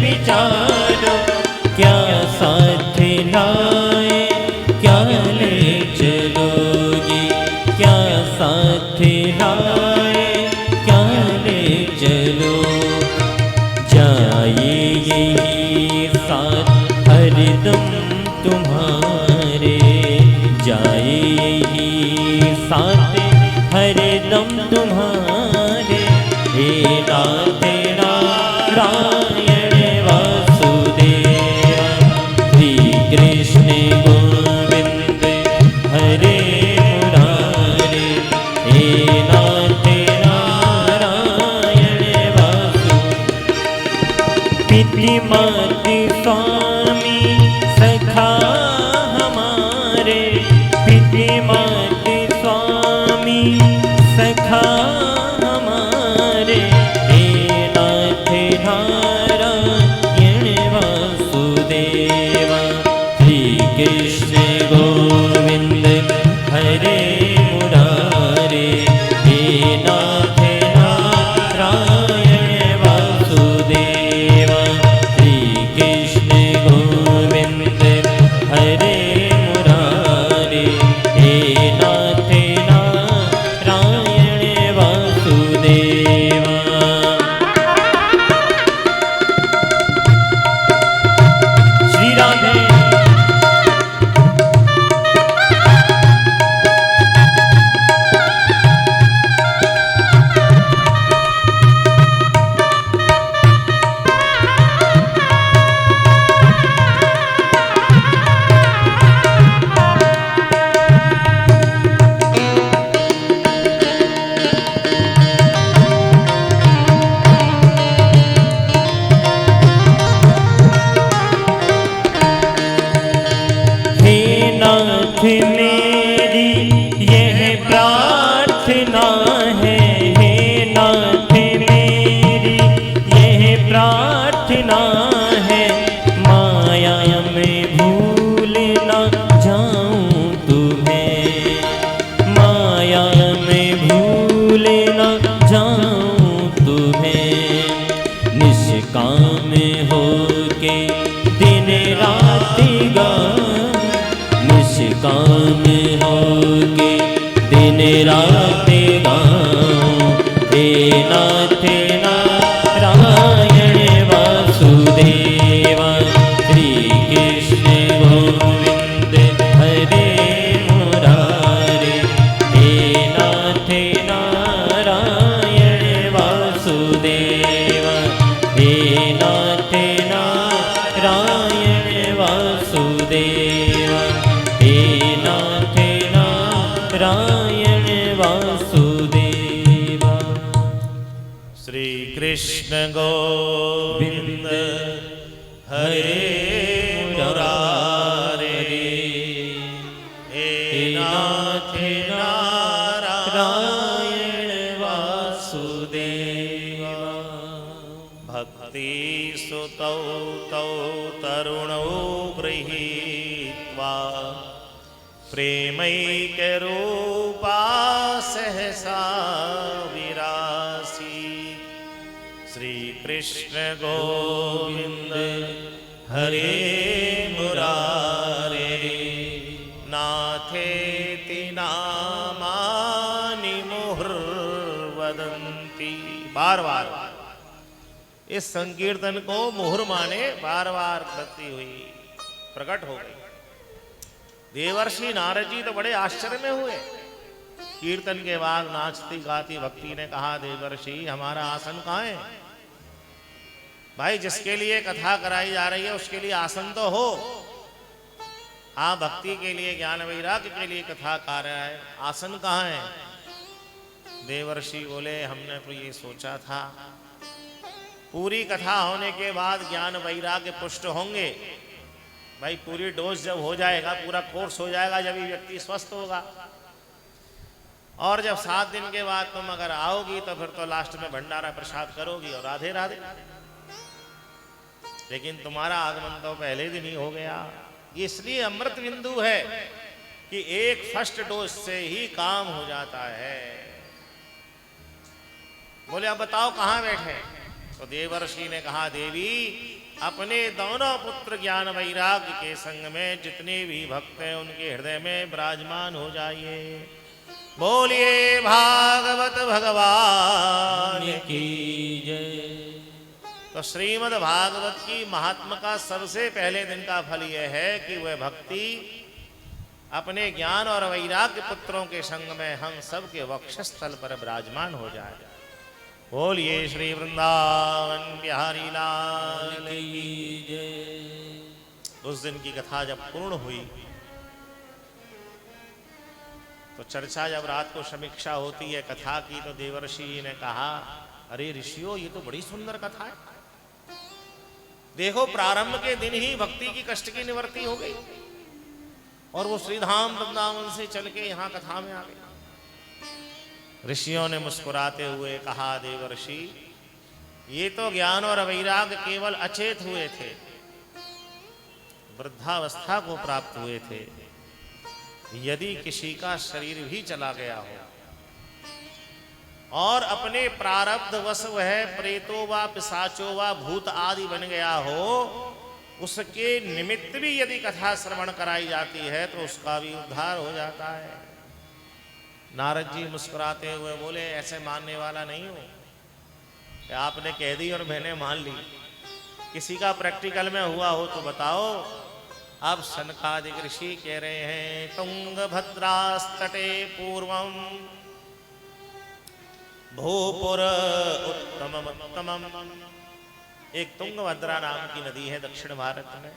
विचारो। क्या साथ लाए क्या ले चलोगी, क्या साथ लाए क्या ले चलो। जाए यही साथ हरदम तुम्हारे, जाए यही साथ हरदम तुम्हारे। हे नाथ नारायण वासुदेव। श्री कृष्ण गोविंद हरे मुरारे, हे नाथ नारायण वासुदेव। पिति माति स्वामी सखा हमारे, पिति माति स्वामी सखा हमारे। हे नाथ नारायण वासुदेव। श्री कृष्ण गोविंद हरे मुरारे, हे नाथ नारायण वासुदेव। श्री कृष्ण जाऊं तुम्हें, निष्काम होके दिन रात गाऊं, निष्काम होके दिन रात गाऊं। हे नाथ नारायण वासुदेवा, श्री कृष्ण गोविंद हरे मुरारे। हे नाथ नारायण वासुदेवा, हे नाथ नारायण वासुदेवा, हे नाथ नारायण वासुदेवा। श्री कृष्ण गोविंद हरे मुरारे। हे नाथ नारायण वासुदेवा। भक्ति सुतौ तौ तरुणौ गृहीत्वा, प्रेमैकरूपा सहसा विरासी। श्री कृष्ण गोविंद हरे मुरारे। नाथेति नामानि मुहुर्वदन्ति। बार बार इस संकीर्तन को मुहुर माने बार बार करती हुई प्रकट हो गई। देवर्षि नारद जी तो बड़े आश्चर्य में हुए। कीर्तन के बाद नाचती गाती भक्ति ने कहा, देवर्षि हमारा आसन कहाँ है? भाई जिसके लिए कथा कराई जा रही है उसके लिए आसन तो हो। हाँ, भक्ति के लिए ज्ञान वैराग्य के लिए कथा कार्य है, आसन कहाँ है? देवर्षि बोले, हमने तो ये सोचा था पूरी कथा होने के बाद ज्ञान वैराग्य पुष्ट होंगे। भाई पूरी डोज जब हो जाएगा, पूरा कोर्स हो जाएगा, जब ये व्यक्ति स्वस्थ होगा। और जब 7 दिन के बाद तुम अगर आओगी तो फिर तो लास्ट में भंडारा प्रसाद करोगी और राधे राधे। लेकिन तुम्हारा आगमन तो पहले दिन ही हो गया। इसलिए अमृत बिंदु है कि एक फर्स्ट डोज से ही काम हो जाता है। बोले अब बताओ कहाँ बैठे? तो देवर्षि ने कहा, देवी अपने दोनों पुत्र ज्ञान वैराग्य के संग में जितने भी भक्त हैं उनके हृदय में विराजमान हो जाइए। बोलिए भागवत भगवान की जय। तो श्रीमद् भागवत की महात्मा का सबसे पहले दिन का फल यह है कि वह भक्ति अपने ज्ञान और वैराग्य पुत्रों के संग में हम सब के वक्षस्थल पर विराजमान हो जाए। बोलिए श्री वृंदावन बिहारी लाल की जय। उस दिन की कथा जब पूर्ण हुई तो चर्चा, जब रात को समीक्षा होती है कथा की, तो देवर्षि ने कहा, अरे ऋषियों ये तो बड़ी सुंदर कथा है। देखो प्रारंभ के दिन ही भक्ति की कष्ट की निवृत्ति हो गई और वो श्रीधाम वृंदावन से चल के यहाँ कथा में आ गई। ऋषियों ने मुस्कुराते हुए कहा, देवर्षि ये तो ज्ञान और वैराग्य केवल अचेत हुए थे, वृद्धावस्था को प्राप्त हुए थे। यदि किसी का शरीर भी चला गया हो और अपने प्रारब्ध वश वह प्रेतो व पिशाचो व भूत आदि बन गया हो, उसके निमित्त भी यदि कथा श्रवण कराई जाती है तो उसका भी उद्धार हो जाता है। नारद जी मुस्कुराते हुए बोले, ऐसे मानने वाला नहीं हूं। आपने कह दी और मैंने मान ली। किसी का प्रैक्टिकल में हुआ हो तो बताओ। अब सनकादिक ऋषि कह रहे हैं, तुंगभद्रास्तटे पूर्वम भूपुर उत्तमम। एक तुंगभद्रा नाम की नदी है दक्षिण भारत में,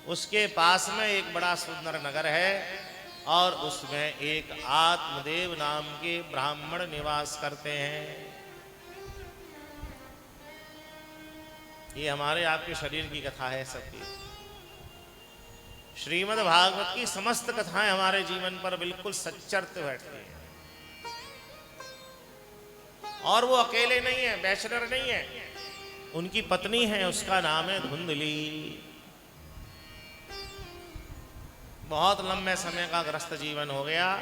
उसके पास में एक बड़ा सुंदर नगर है और उसमें एक आत्मदेव नाम के ब्राह्मण निवास करते हैं। ये हमारे आपके शरीर की कथा है सबकी। श्रीमद् भागवत की समस्त कथाएं हमारे जीवन पर बिल्कुल सच्चरत बैठती हैं। और वो अकेले नहीं है, बैचलर नहीं है, उनकी पत्नी है, उसका नाम है धुंधली। बहुत लंबे समय का ग्रस्त जीवन हो गया,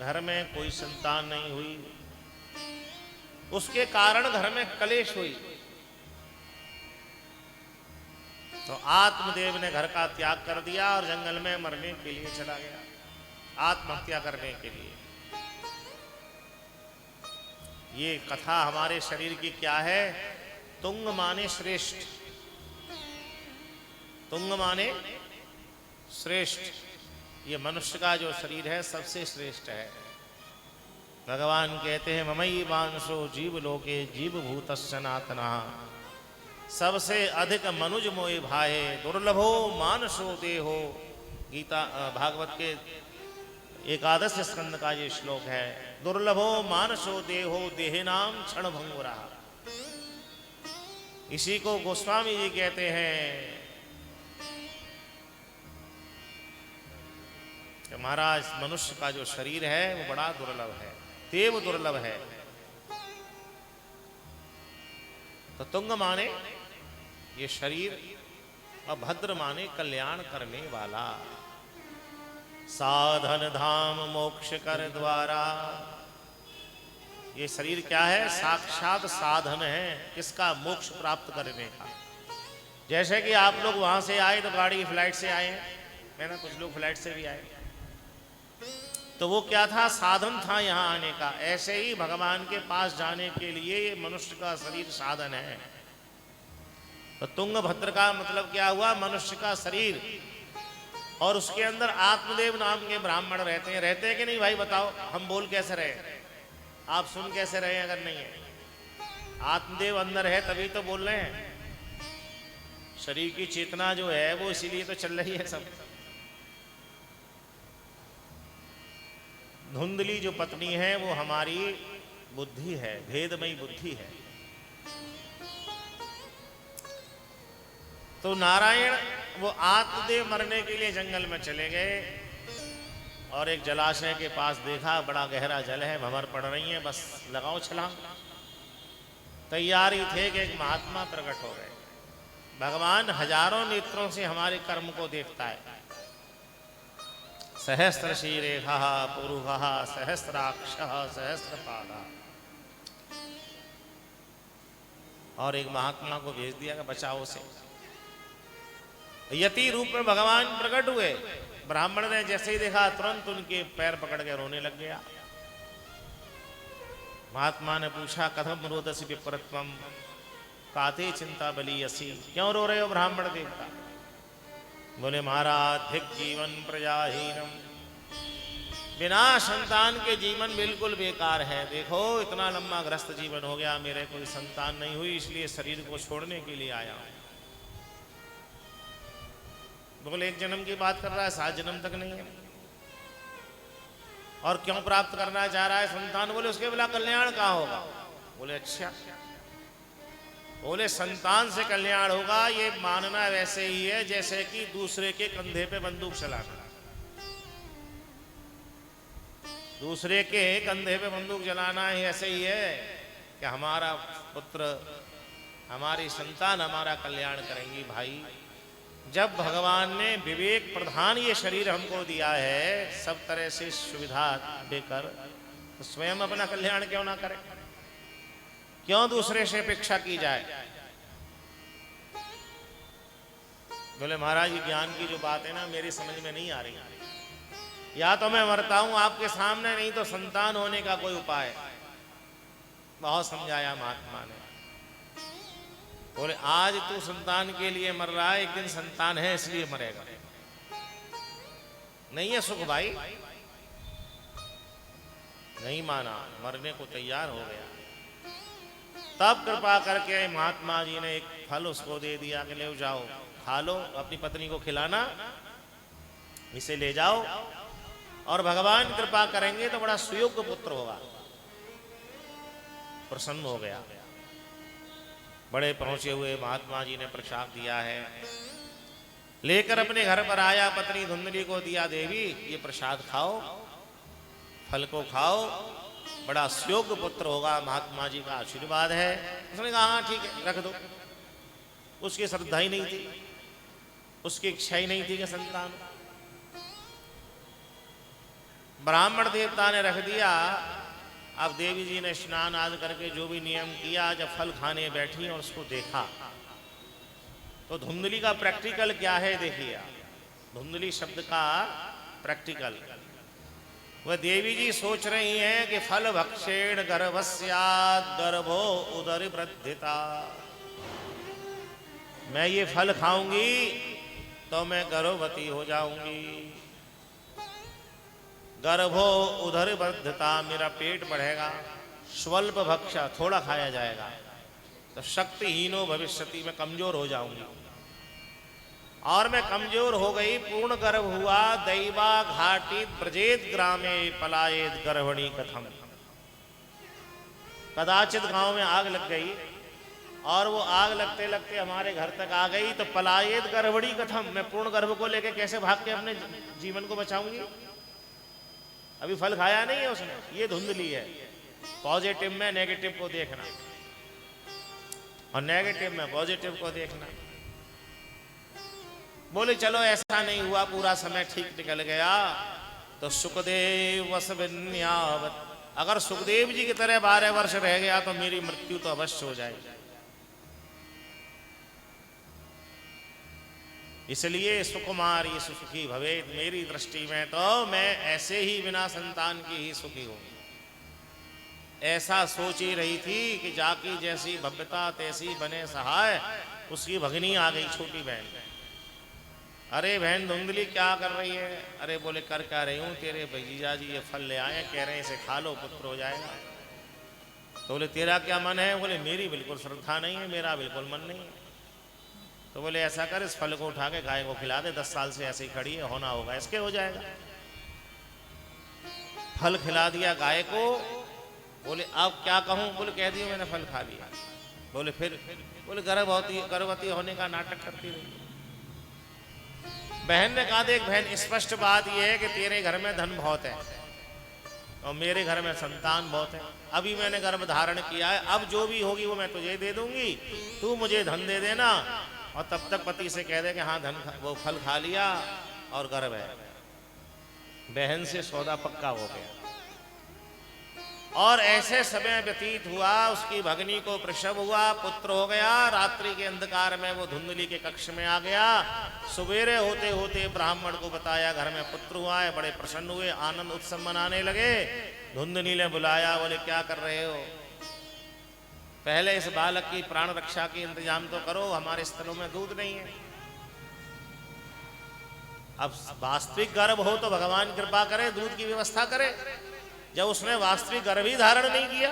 घर में कोई संतान नहीं हुई। उसके कारण घर में कलेश हुई। तो आत्मदेव ने घर का त्याग कर दिया और जंगल में मरने के लिए चला गया, आत्महत्या करने के लिए। ये कथा हमारे शरीर की क्या है? तुंग माने श्रेष्ठ, तुंग माने श्रेष्ठ। ये मनुष्य का जो शरीर है सबसे श्रेष्ठ है। भगवान कहते हैं ममई वांशो जीव लोके जीव भूत सनातना, सबसे अधिक मनुज मोहि भाए दुर्लभो मानसो देहो। गीता भागवत के एकादश स्कंद का ये श्लोक है। दुर्लभो मानसो देहो देहिनाम क्षण भंगुरा। इसी को गोस्वामी जी कहते हैं कि महाराज मनुष्य का जो शरीर है वो बड़ा दुर्लभ है, देव दुर्लभ है। तो तुंग माने ये शरीर, अभद्र माने कल्याण करने वाला। साधन धाम मोक्ष कर द्वारा, ये शरीर क्या है? साक्षात साधन है किसका? मोक्ष प्राप्त करने का। जैसे कि आप लोग वहां से आए तो गाड़ी फ्लाइट से आए हैं, है ना, कुछ लोग फ्लाइट से भी आए, तो वो क्या था? साधन था यहाँ आने का। ऐसे ही भगवान के पास जाने के लिए ये मनुष्य का शरीर साधन है। तो तुंगभद्र का मतलब क्या हुआ? मनुष्य का शरीर, और उसके अंदर आत्मदेव नाम के ब्राह्मण रहते हैं। रहते हैं कि नहीं भाई बताओ? हम बोल कैसे रहे, आप सुन कैसे रहे अगर नहीं है? आत्मदेव अंदर है तभी तो बोल रहे हैं। शरीर की चेतना जो है वो इसीलिए तो चल रही है सब। धुंधली जो पत्नी है वो हमारी बुद्धि है, भेदमयी बुद्धि है। तो नारायण वो आत्मदेव मरने के लिए जंगल में चले गए और एक जलाशय के पास देखा, बड़ा गहरा जल है, भंवर पड़ रही है, बस लगाओ छलांग। तैयारी थे कि एक महात्मा प्रकट हो गए। भगवान हजारों नेत्रों से हमारे कर्म को देखता है। सहस्त्र शीरेखा पुरुषः सहस्राक्षः सहस्रपादा। और एक महात्मा को भेज दिया कि बचाओ से। यति रूप में भगवान प्रकट हुए। ब्राह्मण ने जैसे ही देखा तुरंत उनके पैर पकड़ के रोने लग गया। महात्मा ने पूछा कथम रोदसी विप्रत्वम काते चिंता बलीयसी, क्यों रो रहे हो ब्राह्मण देवता? बोले महाराज धिक जीवन प्रजाहीनम, बिना संतान के जीवन बिल्कुल बेकार है। देखो इतना लंबा ग्रस्त जीवन हो गया, मेरे कोई संतान नहीं हुई, इसलिए शरीर को छोड़ने के लिए आया हूं। बोले एक जन्म की बात कर रहा है, 7 जन्म तक नहीं है। और क्यों प्राप्त करना चाह रहा है संतान? बोले उसके बिना कल्याण कहाँ होगा। बोले अच्छा, बोले संतान से कल्याण होगा ये मानना वैसे ही है जैसे कि दूसरे के कंधे पे बंदूक चलाना। दूसरे के कंधे पे बंदूक जलाना ही ऐसे ही है कि हमारा पुत्र, हमारी संतान हमारा कल्याण करेंगी। भाई जब भगवान ने विवेक प्रधान ये शरीर हमको दिया है सब तरह से सुविधा देकर, तो स्वयं अपना कल्याण क्यों ना करें? क्यों दूसरे से अपेक्षा की जाए? बोले महाराज ये ज्ञान की जो बात है ना मेरी समझ में नहीं आ रही। या तो मैं मरता हूं आपके सामने, नहीं तो संतान होने का कोई उपाय। बहुत समझाया महात्मा ने। बोले आज तू संतान के लिए मर रहा है, एक दिन संतान है इसलिए मरेगा। नहीं है सुख भाई, नहीं माना, मरने को तैयार हो गया। तब कृपा करके महात्मा जी ने एक फल उसको दे दिया कि ले जाओ खा लो, अपनी पत्नी को खिलाना, इसे ले जाओ और भगवान कृपा करेंगे तो बड़ा सुयोग्य पुत्र होगा। प्रसन्न हो गया। बड़े पहुंचे हुए महात्मा जी ने प्रसाद दिया है, लेकर अपने घर पर आया, पत्नी धुंधली को दिया, देवी ये प्रसाद खाओ, फल को खाओ, बड़ा सुयोग्य पुत्र होगा, महात्मा जी का आशीर्वाद है। उसने कहा हाँ ठीक है रख दो। उसकी श्रद्धा ही नहीं थी, उसकी इच्छा ही नहीं थी कि संतान। ब्राह्मण देवता ने रख दिया। अब देवी जी ने स्नान आदि करके जो भी नियम किया, जब फल खाने बैठी और उसको देखा तो धुंधली का प्रैक्टिकल क्या है देखिए आप। धुंधली शब्द का प्रैक्टिकल, वह देवी जी सोच रही हैं कि फल भक्षेण गर्भस्यात् गर्भो उदर वृद्धिता, मैं ये फल खाऊंगी तो मैं गर्भवती हो जाऊंगी, गर्भो उदर वृद्धिता, मेरा पेट बढ़ेगा, स्वल्प भक्षा, थोड़ा खाया जाएगा, तो शक्तिहीनो भविष्यति, मैं कमजोर हो जाऊंगी, और मैं कमजोर हो गई, पूर्ण गर्भ हुआ, दैवा घाटी ब्रजेत ग्रामे पलायेत गर्भणी कथम, कदाचित गांव में आग लग गई और वो आग लगते लगते हमारे घर तक आ गई, तो पलायेत गर्भणी कथम, मैं पूर्ण गर्भ को लेकर कैसे भाग के अपने जीवन को बचाऊंगी। अभी फल खाया नहीं है उसने, ये धुंधली है। पॉजिटिव में नेगेटिव को देखना और नेगेटिव में पॉजिटिव को देखना। बोले चलो ऐसा नहीं हुआ, पूरा समय ठीक निकल गया, तो सुखदेव वस विन्यावत, अगर सुखदेव जी की तरह 12 वर्ष रह गया तो मेरी मृत्यु तो अवश्य हो जाएगी। इसलिए सुकुमारी सुखी भवेत, मेरी दृष्टि में तो मैं ऐसे ही बिना संतान की ही सुखी हूं। ऐसा सोच ही रही थी कि जाकी जैसी भव्यता तैसी बने सहाय, उसकी भगनी आ गई, छोटी बहन। अरे बहन धुंधली क्या कर रही है? अरे बोले कर क्या रही हूँ, तेरे भैया जी ये फल ले आए, कह रहे हैं इसे खा लो पुत्र हो जाएगा। तो बोले तेरा क्या मन है? बोले मेरी बिल्कुल श्रद्धा नहीं है, मेरा बिल्कुल मन नहीं है। तो बोले ऐसा कर, इस फल को उठा के गाय को खिला दे, 10 साल से ऐसे ही खड़ी है, होना होगा इसके हो जाएगा। फल खिला दिया गाय को। बोले अब क्या कहूँ? बोले कह दिया मैंने फल खा लिया। बोले फिर? बोले गर्भवती होने का नाटक करती रही। बहन ने कहा देख बहन, स्पष्ट बात यह है कि तेरे घर में धन बहुत है और मेरे घर में संतान बहुत है। अभी मैंने गर्भ धारण किया है, अब जो भी होगी वो मैं तुझे दे दूंगी, तू मुझे धन दे देना, और तब तक पति से कह दे कि हाँ धन वो फल खा लिया और गर्भ है। बहन से सौदा पक्का हो गया। और ऐसे समय व्यतीत हुआ, उसकी भगनी को प्रसव हुआ, पुत्र हो गया। रात्रि के अंधकार में वो धुंधली के कक्ष में आ गया। सवेरे होते होते ब्राह्मण को बताया घर में पुत्र हुआ है, बड़े प्रसन्न हुए, आनंद उत्सव मनाने लगे। धुंधली ने बुलाया, बोले क्या कर रहे हो? पहले इस बालक की प्राण रक्षा की इंतजाम तो करो, हमारे स्तनों में दूध नहीं है। अब वास्तविक गर्भ हो तो भगवान कृपा करे, दूध की व्यवस्था करे। जब उसने वास्तविक गर्भ ही धारण नहीं किया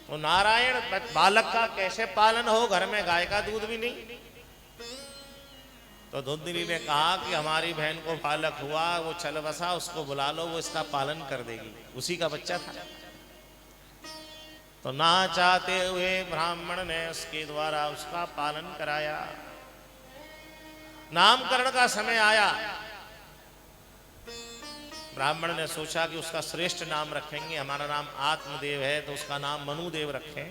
तो नारायण बालक का कैसे पालन हो? घर में गाय का दूध भी नहीं। तो धुंधली ने कहा कि हमारी बहन को बालक हुआ, वो चल बसा, उसको बुला लो, वो इसका पालन कर देगी। उसी का बच्चा था। तो ना चाहते हुए ब्राह्मण ने उसके द्वारा उसका पालन कराया। नामकरण का समय आया। ब्राह्मण ने सोचा कि उसका श्रेष्ठ नाम रखेंगे, हमारा नाम आत्मदेव है तो उसका नाम मनुदेव रखें।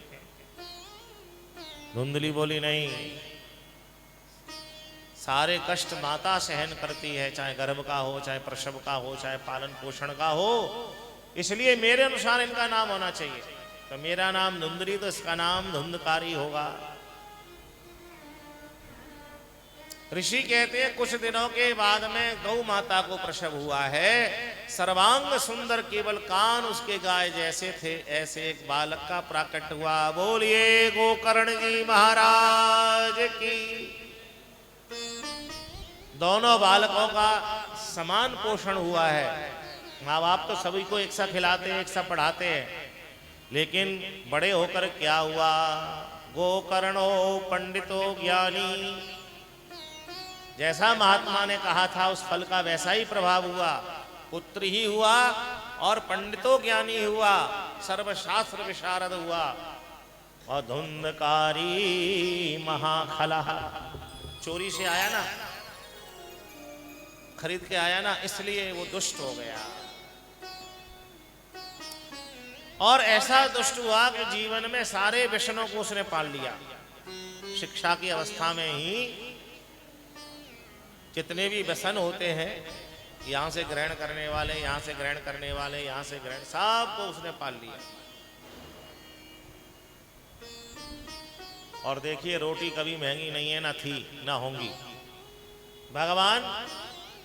धुंधली बोली नहीं, सारे कष्ट माता सहन करती है, चाहे गर्भ का हो, चाहे प्रसव का हो, चाहे पालन पोषण का हो, इसलिए मेरे अनुसार इनका नाम होना चाहिए। तो मेरा नाम धुंधली, तो इसका नाम धुंधकारी होगा। ऋषि कहते हैं कुछ दिनों के बाद में गौ माता को प्रसव हुआ है। सर्वांग सुंदर, केवल कान उसके गाय जैसे थे, ऐसे एक बालक का प्राकट हुआ। बोलिए गोकर्ण जी महाराज की। दोनों बालकों का समान पोषण हुआ है। माँ बाप तो सभी को एक सा खिलाते हैं, एक सा पढ़ाते हैं, लेकिन बड़े होकर क्या हुआ? गोकर्णो पंडितो ज्ञानी, जैसा महात्मा ने कहा था उस फल का वैसा ही प्रभाव हुआ। पुत्र ही हुआ और पंडितो ज्ञानी हुआ, सर्वशास्त्र विशारद हुआ, और धुंधकारी महाखला, चोरी से आया ना, खरीद के आया ना, इसलिए वो दुष्ट हो गया। और ऐसा दुष्ट हुआ कि जीवन में सारे व्यसनों को उसने पाल लिया। शिक्षा की अवस्था में ही जितने भी व्यसन होते हैं यहां से ग्रहण करने वाले, यहां से ग्रहण करने वाले, यहां से ग्रहण, सबको उसने पाल लिया। और देखिए रोटी कभी महंगी नहीं है, ना थी ना होंगी। भगवान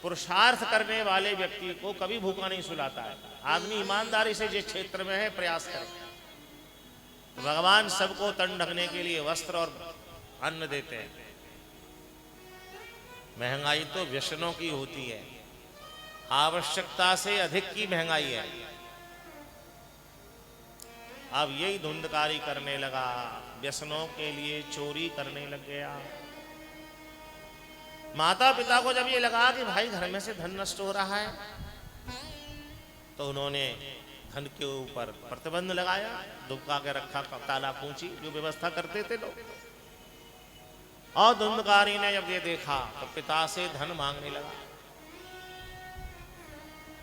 पुरुषार्थ करने वाले व्यक्ति को कभी भूखा नहीं सुलाता है। आदमी ईमानदारी से जिस क्षेत्र में है प्रयास करे, तो भगवान सबको तन ढकने के लिए वस्त्र और अन्न देते हैं। महंगाई तो व्यसनों की होती है, आवश्यकता से अधिक की महंगाई है। अब यही धुंधकारी करने लगा, व्यसनों के लिए चोरी करने लग गया। माता पिता को जब ये लगा कि भाई घर में से धन नष्ट हो रहा है, तो उन्होंने धन के ऊपर प्रतिबंध लगाया, दुबका के रखा, ताला पूंछी, जो व्यवस्था करते थे लोग। और धुंधकारी ने जब ये देखा तो पिता से धन मांगने लगा।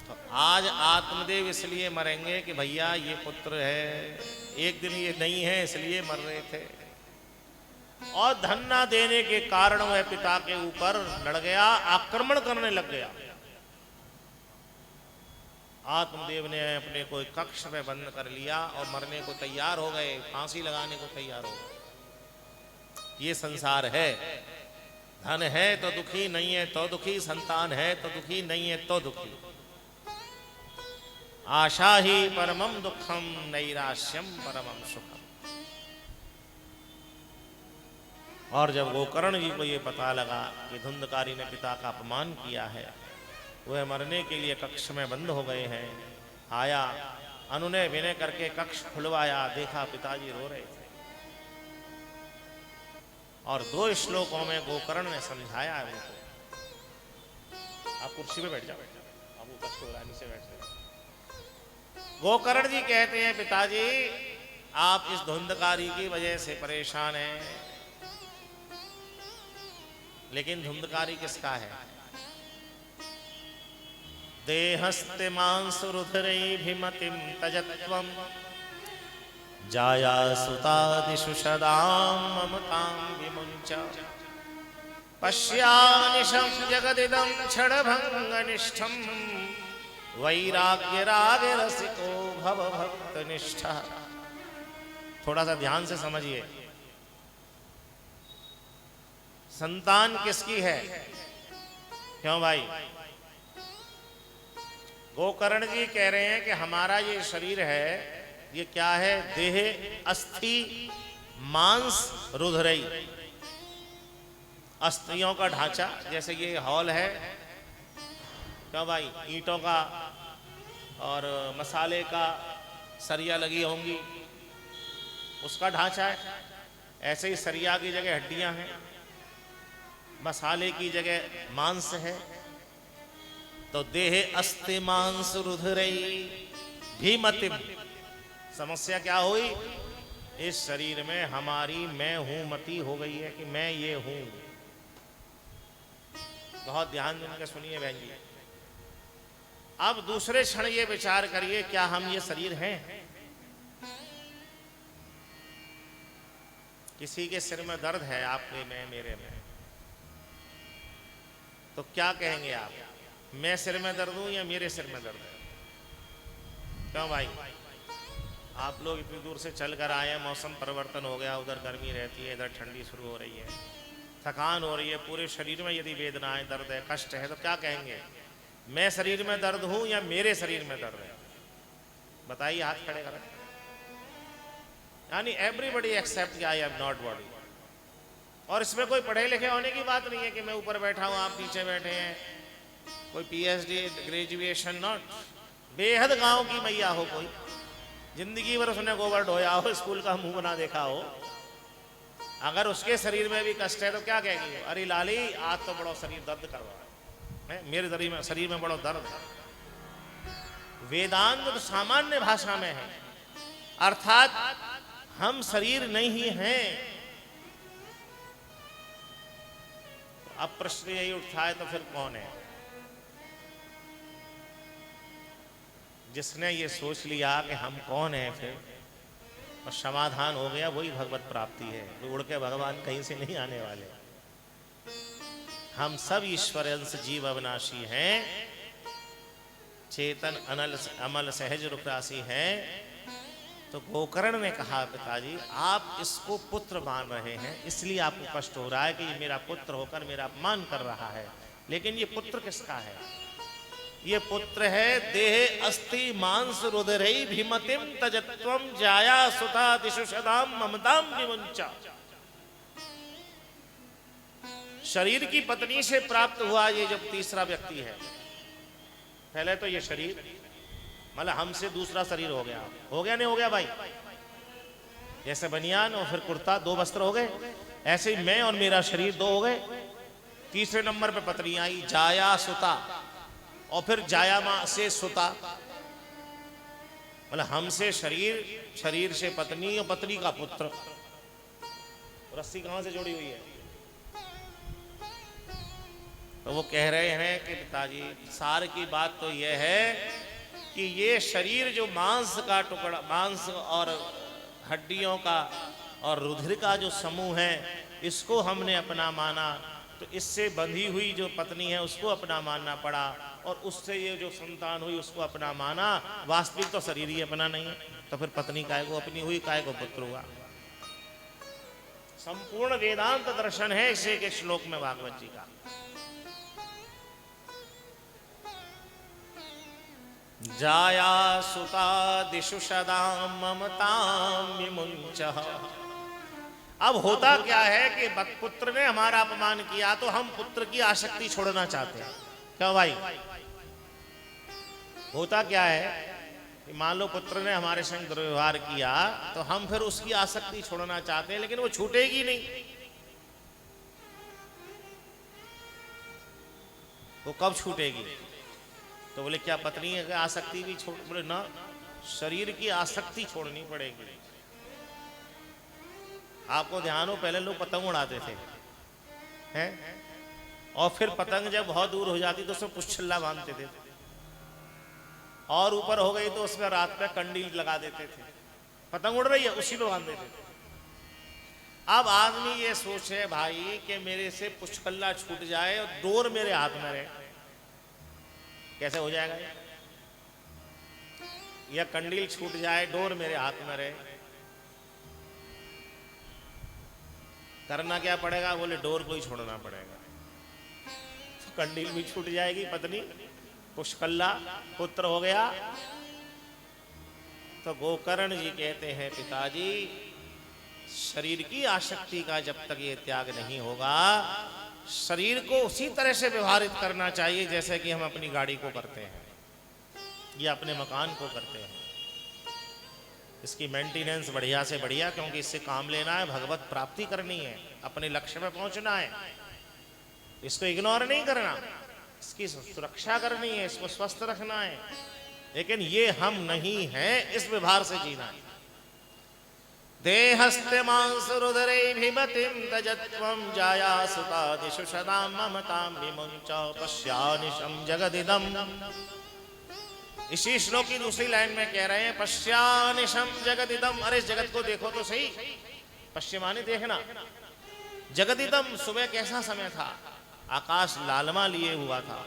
तो आज आत्मदेव इसलिए मरेंगे कि भैया ये पुत्र है, एक दिन ये नहीं है इसलिए मर रहे थे। और धन ना देने के कारण वह पिता के ऊपर लड़ गया, आक्रमण करने लग गया। आत्मदेव ने अपने को एक कक्ष में बंद कर लिया और मरने को तैयार हो गए, फांसी लगाने को तैयार हो गए। ये संसार है, धन है तो दुखी, नहीं है तो दुखी, संतान है तो दुखी, नहीं है तो दुखी। आशा ही परमम दुखम, नैराश्यम परमम सुखम। और जब गोकर्ण जी को ये पता लगा कि धुंधकारी ने पिता का अपमान किया है, वह मरने के लिए कक्ष में बंद हो गए हैं, आया, अनुनय विनय करके कक्ष खुलवाया, देखा पिताजी रो रहे थे। और 2 श्लोकों में गोकर्ण ने समझाया है उनको। आप कुर्सी पे बैठ जाओ, अब कष्ट हो रहा है, नीचे बैठ जाओ। गोकर्ण जी कहते हैं, पिताजी आप इस धुंधकारी की वजह से परेशान हैं, लेकिन धुंधकारी किसका है? देहस्ते मांसुरुधिरैभिमतिं तजत्वं, जाया सुतादिषु सदां ममतां विमुञ्च। पश्यानिशं जगदिदं क्षणभङ्गनिष्ठं, वैराग्यरागरसिको भवभक्तनिष्ठः। थोड़ा सा ध्यान से समझिए, संतान किसकी है? क्यों भाई? गोकर्ण जी कह रहे हैं कि हमारा ये शरीर है, ये क्या है? देह, अस्थि, मांस, रुधिरई, अस्थियों का ढांचा। जैसे ये हॉल है, क्यों भाई, ईंटों का और मसाले का सरिया लगी होंगी, उसका ढांचा है। ऐसे ही सरिया की जगह हड्डियां हैं, मसाले की जगह मांस है। तो देह अस्थि मांस रुधिरई भीमतिम। समस्या क्या हुई? इस शरीर में हमारी मैं हूं मति हो गई है कि मैं ये हूं। बहुत ध्यान देकर सुनिए बहन जी। अब दूसरे क्षण ये विचार करिए, क्या हम ये शरीर हैं? किसी के सिर में दर्द है, आपके में, मेरे में, तो क्या कहेंगे आप? मैं सिर में दर्द हूं या मेरे सिर में दर्द है? क्यों भाई? आप लोग इतनी दूर से चल कर आए, मौसम परिवर्तन हो गया, उधर गर्मी रहती है, इधर ठंडी शुरू हो रही है, थकान हो रही है, पूरे शरीर में यदि वेदनाएं, दर्द है, कष्ट है, तो क्या कहेंगे? मैं शरीर में दर्द हूं या मेरे शरीर में दर्द है? बताइए, हाथ खड़े करें। यानी everybody except I am not body. और इसमें कोई पढ़े लिखे होने की बात नहीं है कि मैं ऊपर बैठा हूं, आप नीचे बैठे हैं, कोई पीएचडी, ग्रेजुएशन, नॉट। बेहद गांव की मैया हो, कोई जिंदगी भर उसने गोबर ढोया हो, स्कूल का मुंह बना देखा हो, अगर उसके शरीर में भी कष्ट है तो क्या कहेगी? अरे लाली, आज तो बड़ा शरीर दर्द कर रहा है, मेरे शरीर में बड़ा दर्द है। वेदांत तो सामान्य भाषा में है, अर्थात हम शरीर नहीं हैं। अब प्रश्न यही उठता है, तो फिर कौन है? जिसने ये सोच लिया कि हम कौन है, फिर और समाधान हो गया, वही भगवत प्राप्ति है। तो उड़ के भगवान कहीं से नहीं आने वाले। हम सब ईश्वर अंश जीव अविनाशी हैं, चेतन अनल अमल सहज रुखरासी हैं। तो गोकर्ण ने कहा पिताजी आप इसको पुत्र मान रहे हैं, इसलिए आपको कष्ट हो रहा है कि ये मेरा पुत्र होकर मेरा अपमान कर रहा है। लेकिन ये पुत्र किसका है? ये पुत्र है देह अस्थि मांस रुदरई भीमतिम तजत्वम जाया सुता दिशु सदाम ममताम विमुंचा। शरीर की पत्नी से प्राप्त हुआ ये जब तीसरा व्यक्ति है, पहले तो ये शरीर मतलब हमसे दूसरा शरीर हो गया नहीं हो गया भाई? जैसे बनियान और फिर कुर्ता, दो वस्त्र हो गए, ऐसे ही मैं और मेरा शरीर दो हो गए। तीसरे नंबर पे पत्नी आई जाया सुता, और फिर जाया मां से सुता, मतलब हमसे शरीर, शरीर से पत्नी और पत्नी का पुत्र। रस्सी कहां से जुड़ी हुई है? तो वो कह रहे हैं कि पिताजी सार की बात तो यह है कि ये शरीर जो मांस का टुकड़ा, मांस और हड्डियों का और रुधिर का जो समूह है, इसको हमने अपना माना, तो इससे बंधी हुई जो पत्नी है उसको अपना मानना पड़ा, और उससे ये जो संतान हुई उसको अपना माना। वास्तविक तो शरीर ही अपना नहीं है, तो फिर पत्नी काय को अपनी हुई, काय को पुत्र हुआ। संपूर्ण वेदांत दर्शन है इसे के श्लोक में भागवत जी का। जाया सुता दिशु सदाम ममताम विमुंचः। अब होता क्या है कि पुत्र ने हमारा अपमान किया तो हम पुत्र की आसक्ति छोड़ना चाहते हैं। क्यों भाई? होता क्या है कि मान लो पुत्र ने हमारे संग दुर्व्यवहार किया तो हम फिर उसकी आसक्ति छोड़ना चाहते हैं, लेकिन वो छूटेगी नहीं। वो कब छूटेगी? तो बोले क्या पत्नी की आसक्ति भी छोड़? बोले ना, शरीर की आसक्ति छोड़नी पड़ेगी। आपको ध्यान हो, पहले लोग पतंग उड़ाते थे हैं, और फिर पतंग जब बहुत दूर हो जाती तो उसमें पुच्छल्ला बांधते थे, और ऊपर हो गई तो उसमें रात में कंडील लगा देते थे। पतंग उड़ रही है उसी में बांध देते थे। अब आदमी ये सोचे भाई कि मेरे से पुच्छल्ला छूट जाए और डोर मेरे हाथ में रहे, कैसे हो जाएगा? या कंडील छूट जाए, डोर मेरे हाथ में रहे, करना क्या पड़ेगा? बोले डोर को ही छोड़ना पड़ेगा। तो कंडील भी छूट जाएगी, पत्नी, पुष्कल्ला, पुत्र हो गया। तो गोकर्ण जी कहते हैं पिताजी शरीर की आसक्ति का जब तक ये त्याग नहीं होगा, शरीर को उसी तरह से व्यवहारित करना चाहिए जैसे कि हम अपनी गाड़ी को करते हैं या अपने मकान को करते हैं। इसकी मेंटेनेंस बढ़िया से बढ़िया, क्योंकि इससे काम लेना है, भगवत प्राप्ति करनी है, अपने लक्ष्य पे पहुंचना है। इसको इग्नोर नहीं करना, इसकी सुरक्षा करनी है, इसको स्वस्थ रखना है। लेकिन ये हम नहीं हैं, इस व्यवहार से जीना है। देहस्ते मांस रुदरे भीमतिम तजत्वम जाया सुता दिशु सदाम ममताम विमुंचा पश्यानिशम जगदिदम। इसी श्लोक की दूसरी लाइन में कह रहे हैं पश्यानिशम जगदिदम। अरे इस जगत को देखो तो सही, पश्चिम माने देखना, जगदिदम। सुबह कैसा समय था? आकाश लालमा लिए हुआ था,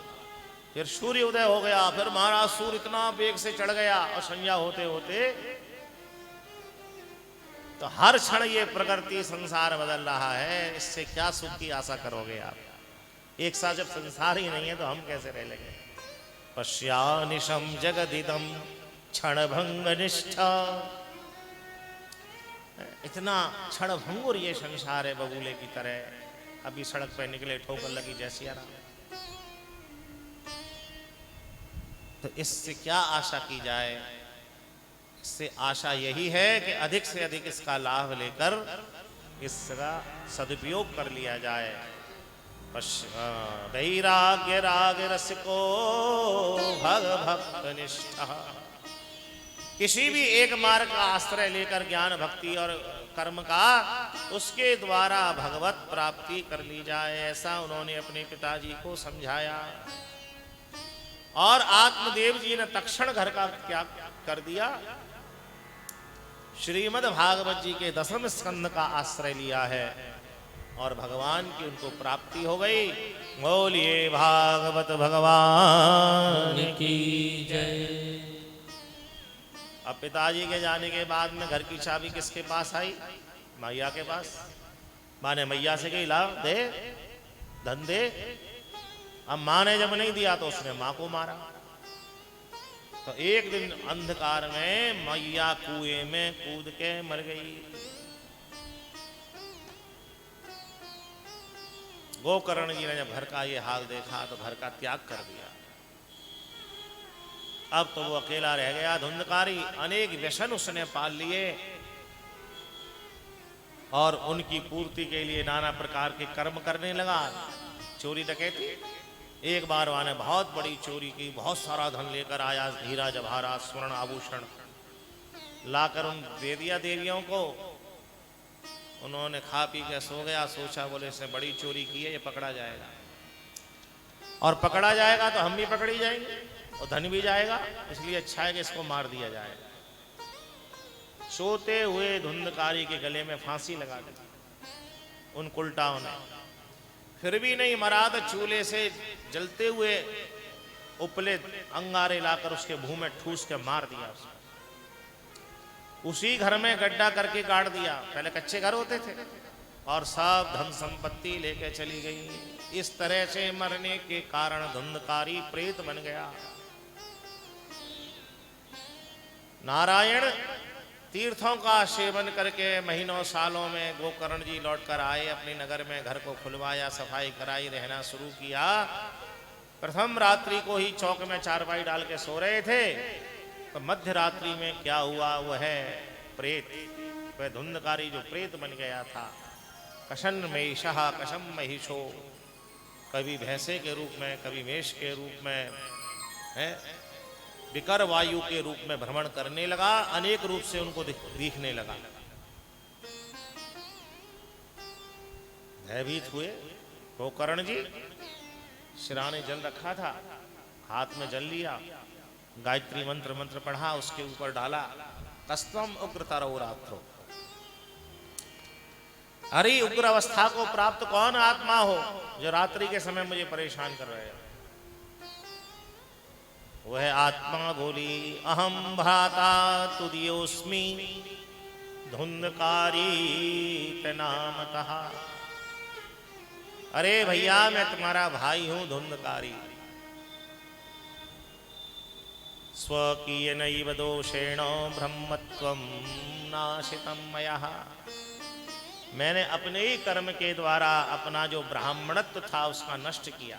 फिर सूर्य उदय हो गया, फिर महाराज सूर्य इतना वेग से चढ़ गया, और संध्या होते होते तो हर क्षण ये प्रकृति संसार बदल रहा है। इससे क्या सुख की आशा करोगे आप? एक साथ जब संसार ही नहीं है तो हम कैसे रह लेंगे? पश्यानिशम जगदिदम क्षणभंग निष्ठा। इतना क्षणभंगुर ये संसार है, बबूले की तरह। अभी सड़क पर निकले, ठोकर लगी जैसी आ रहा। तो इससे क्या आशा की जाए? इससे आशा यही है कि अधिक से अधिक इसका लाभ लेकर इसका सदुपयोग कर लिया जाए। वैराग्य राग रस को भग भक्त निष्ठा। किसी भी एक मार्ग का आश्रय लेकर ज्ञान भक्ति और कर्म का, उसके द्वारा भगवत प्राप्ति कर ली जाए, ऐसा उन्होंने अपने पिताजी को समझाया। और आत्मदेव जी ने तक्षण घर का त्याग कर दिया। श्रीमद् भागवत जी के 10वें स्कंद का आश्रय लिया है और भगवान की उनको प्राप्ति हो गई। बोलिए भागवत भगवान की जय। अब पिताजी के जाने के बाद में घर की चाबी किसके पास आई? मैया के पास। माँ ने मैया से कही ला दे धन दे। अब माँ ने जब नहीं दिया तो उसने माँ को मारा। तो एक दिन अंधकार में मैया कुएं में कूद के मर गई। गोकर्ण जी ने जब घर का ये हाल देखा तो घर का त्याग कर दिया। अब तो वो अकेला रह गया। धुंधकारी अनेक व्यसन उसने पाल लिए और उनकी पूर्ति के लिए नाना प्रकार के कर्म करने लगा। चोरी डकैती। एक बार वहां ने बहुत बड़ी चोरी की, बहुत सारा धन लेकर आया, हीरा जवाहरात स्वर्ण आभूषण लाकर उन दे दिया देवियों को। उन्होंने खा पी के सो गया। सोचा बोले इसने बड़ी चोरी की है, ये पकड़ा जाएगा और पकड़ा जाएगा तो हम भी पकड़ी जाएंगे और धन भी जाएगा, इसलिए अच्छा है कि इसको मार दिया जाए। सोते हुए धुंधकारी के गले में फांसी लगा दी उन उल्टाओं ने। फिर भी नहीं मरा तो चूल्हे से जलते हुए उपले अंगारे लाकर उसके मुंह में ठूस के मार दिया। उसी घर में गड्ढा करके गाड़ दिया। पहले कच्चे घर होते थे और सब धन संपत्ति लेके चली गई। इस तरह से मरने के कारण धुंधकारी प्रेत बन गया। नारायण तीर्थों का सेवन करके महीनों सालों में गोकर्ण जी लौटकर आए। अपने नगर में घर को खुलवाया, सफाई कराई, रहना शुरू किया। प्रथम रात्रि को ही चौक में चारपाई डाल के सो रहे थे तो मध्य रात्रि में क्या हुआ? वह है प्रेत। वह धुंधकारी जो प्रेत बन गया था। कशन मेषः कशम महिषो, कभी भैंसे के रूप में, कभी मेष के रूप में, है विकर वायु के रूप में भ्रमण करने लगा। अनेक रूप से उनको दिखने लगा। भयभीत हुए गोकर्ण जी। शिरा ने जल रखा था, हाथ में जल लिया, गायत्री मंत्र पढ़ा, उसके ऊपर डाला। कस्तम उग्रतरो रात्रो। अरे उग्र अवस्था को प्राप्त कौन आत्मा हो जो रात्रि के समय मुझे परेशान कर रहे हैं? वह आत्मा बोली अहम भ्राता तुदियोस्मि धुंधकारी नामतः। अरे भैया मैं तुम्हारा भाई हूं धुंधकारी। स्वकीयनैव दोषेण ब्रह्मत्वं नाशितं मया। मैंने अपने ही कर्म के द्वारा अपना जो ब्राह्मणत्व था उसका नष्ट किया।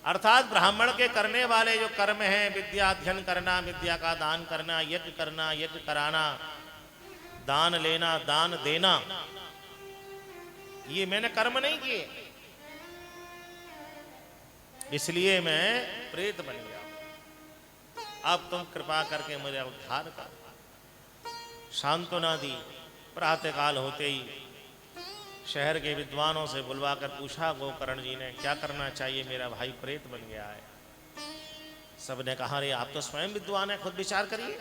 अर्थात ब्राह्मण के करने वाले जो कर्म हैं, विद्या अध्ययन करना, विद्या का दान करना, यज्ञ करना, यज्ञ कराना, दान लेना, दान देना, ये मैंने कर्म नहीं किए, इसलिए मैं प्रेत बन गया। अब तुम कृपा करके मुझे उद्धार कर। सांत्वना दी। प्रातःकाल होते ही शहर के विद्वानों से बुलवाकर पूछा गोकर्ण जी ने क्या करना चाहिए, मेरा भाई प्रेत बन गया है। सबने कहा रे आप तो स्वयं विद्वान है, खुद विचार करिए।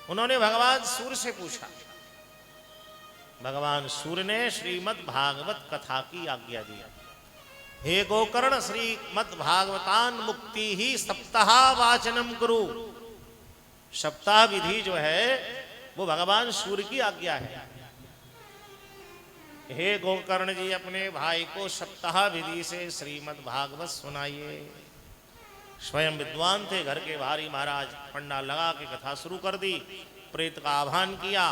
उन्होंने भगवान सूर्य से पूछा। भगवान सूर्य ने श्रीमद् भागवत कथा की आज्ञा दी। हे गोकर्ण, श्रीमद् भागवतान मुक्ति ही सप्ताह वाचनम गुरु। सप्ताह विधि जो है वो भगवान सूर्य की आज्ञा है। हे गोकर्ण जी, अपने भाई को सप्ताह विधि से श्रीमद् भागवत सुनाइए। स्वयं विद्वान थे, घर के भारी महाराज पंडाल लगा के कथा शुरू कर दी। प्रेत का आह्वान किया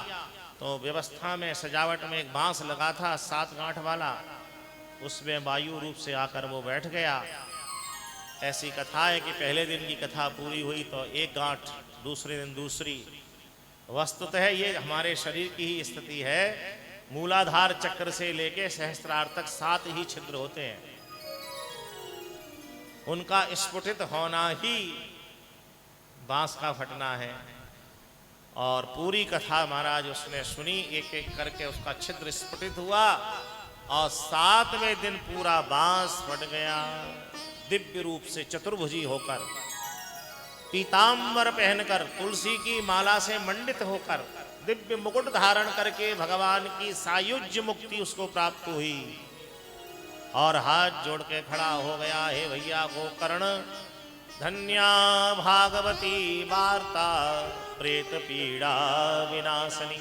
तो व्यवस्था में सजावट में एक बांस लगा था 7 गांठ वाला, उसमें वायु रूप से आकर वो बैठ गया। ऐसी कथा है कि पहले दिन की कथा पूरी हुई तो एक गांठ, दूसरे दिन दूसरी। वस्तुतः ये हमारे शरीर की ही स्थिति है। मूलाधार चक्र से लेके सहस्त्रार तक 7 ही छिद्र होते हैं। उनका स्फुटित होना ही बांस का फटना है। और पूरी कथा महाराज उसने सुनी, एक एक करके उसका छिद्र स्फुटित हुआ और 7वें दिन पूरा बांस फट गया। दिव्य रूप से चतुर्भुजी होकर, पीतांबर पहनकर, तुलसी की माला से मंडित होकर दिव्य मुकुट धारण करके भगवान की सायुज्य मुक्ति उसको प्राप्त हुई और हाथ जोड़ के खड़ा हो गया, हे भैया गोकर्ण, धन्या भागवती वार्ता प्रेत पीड़ा विनाशनी।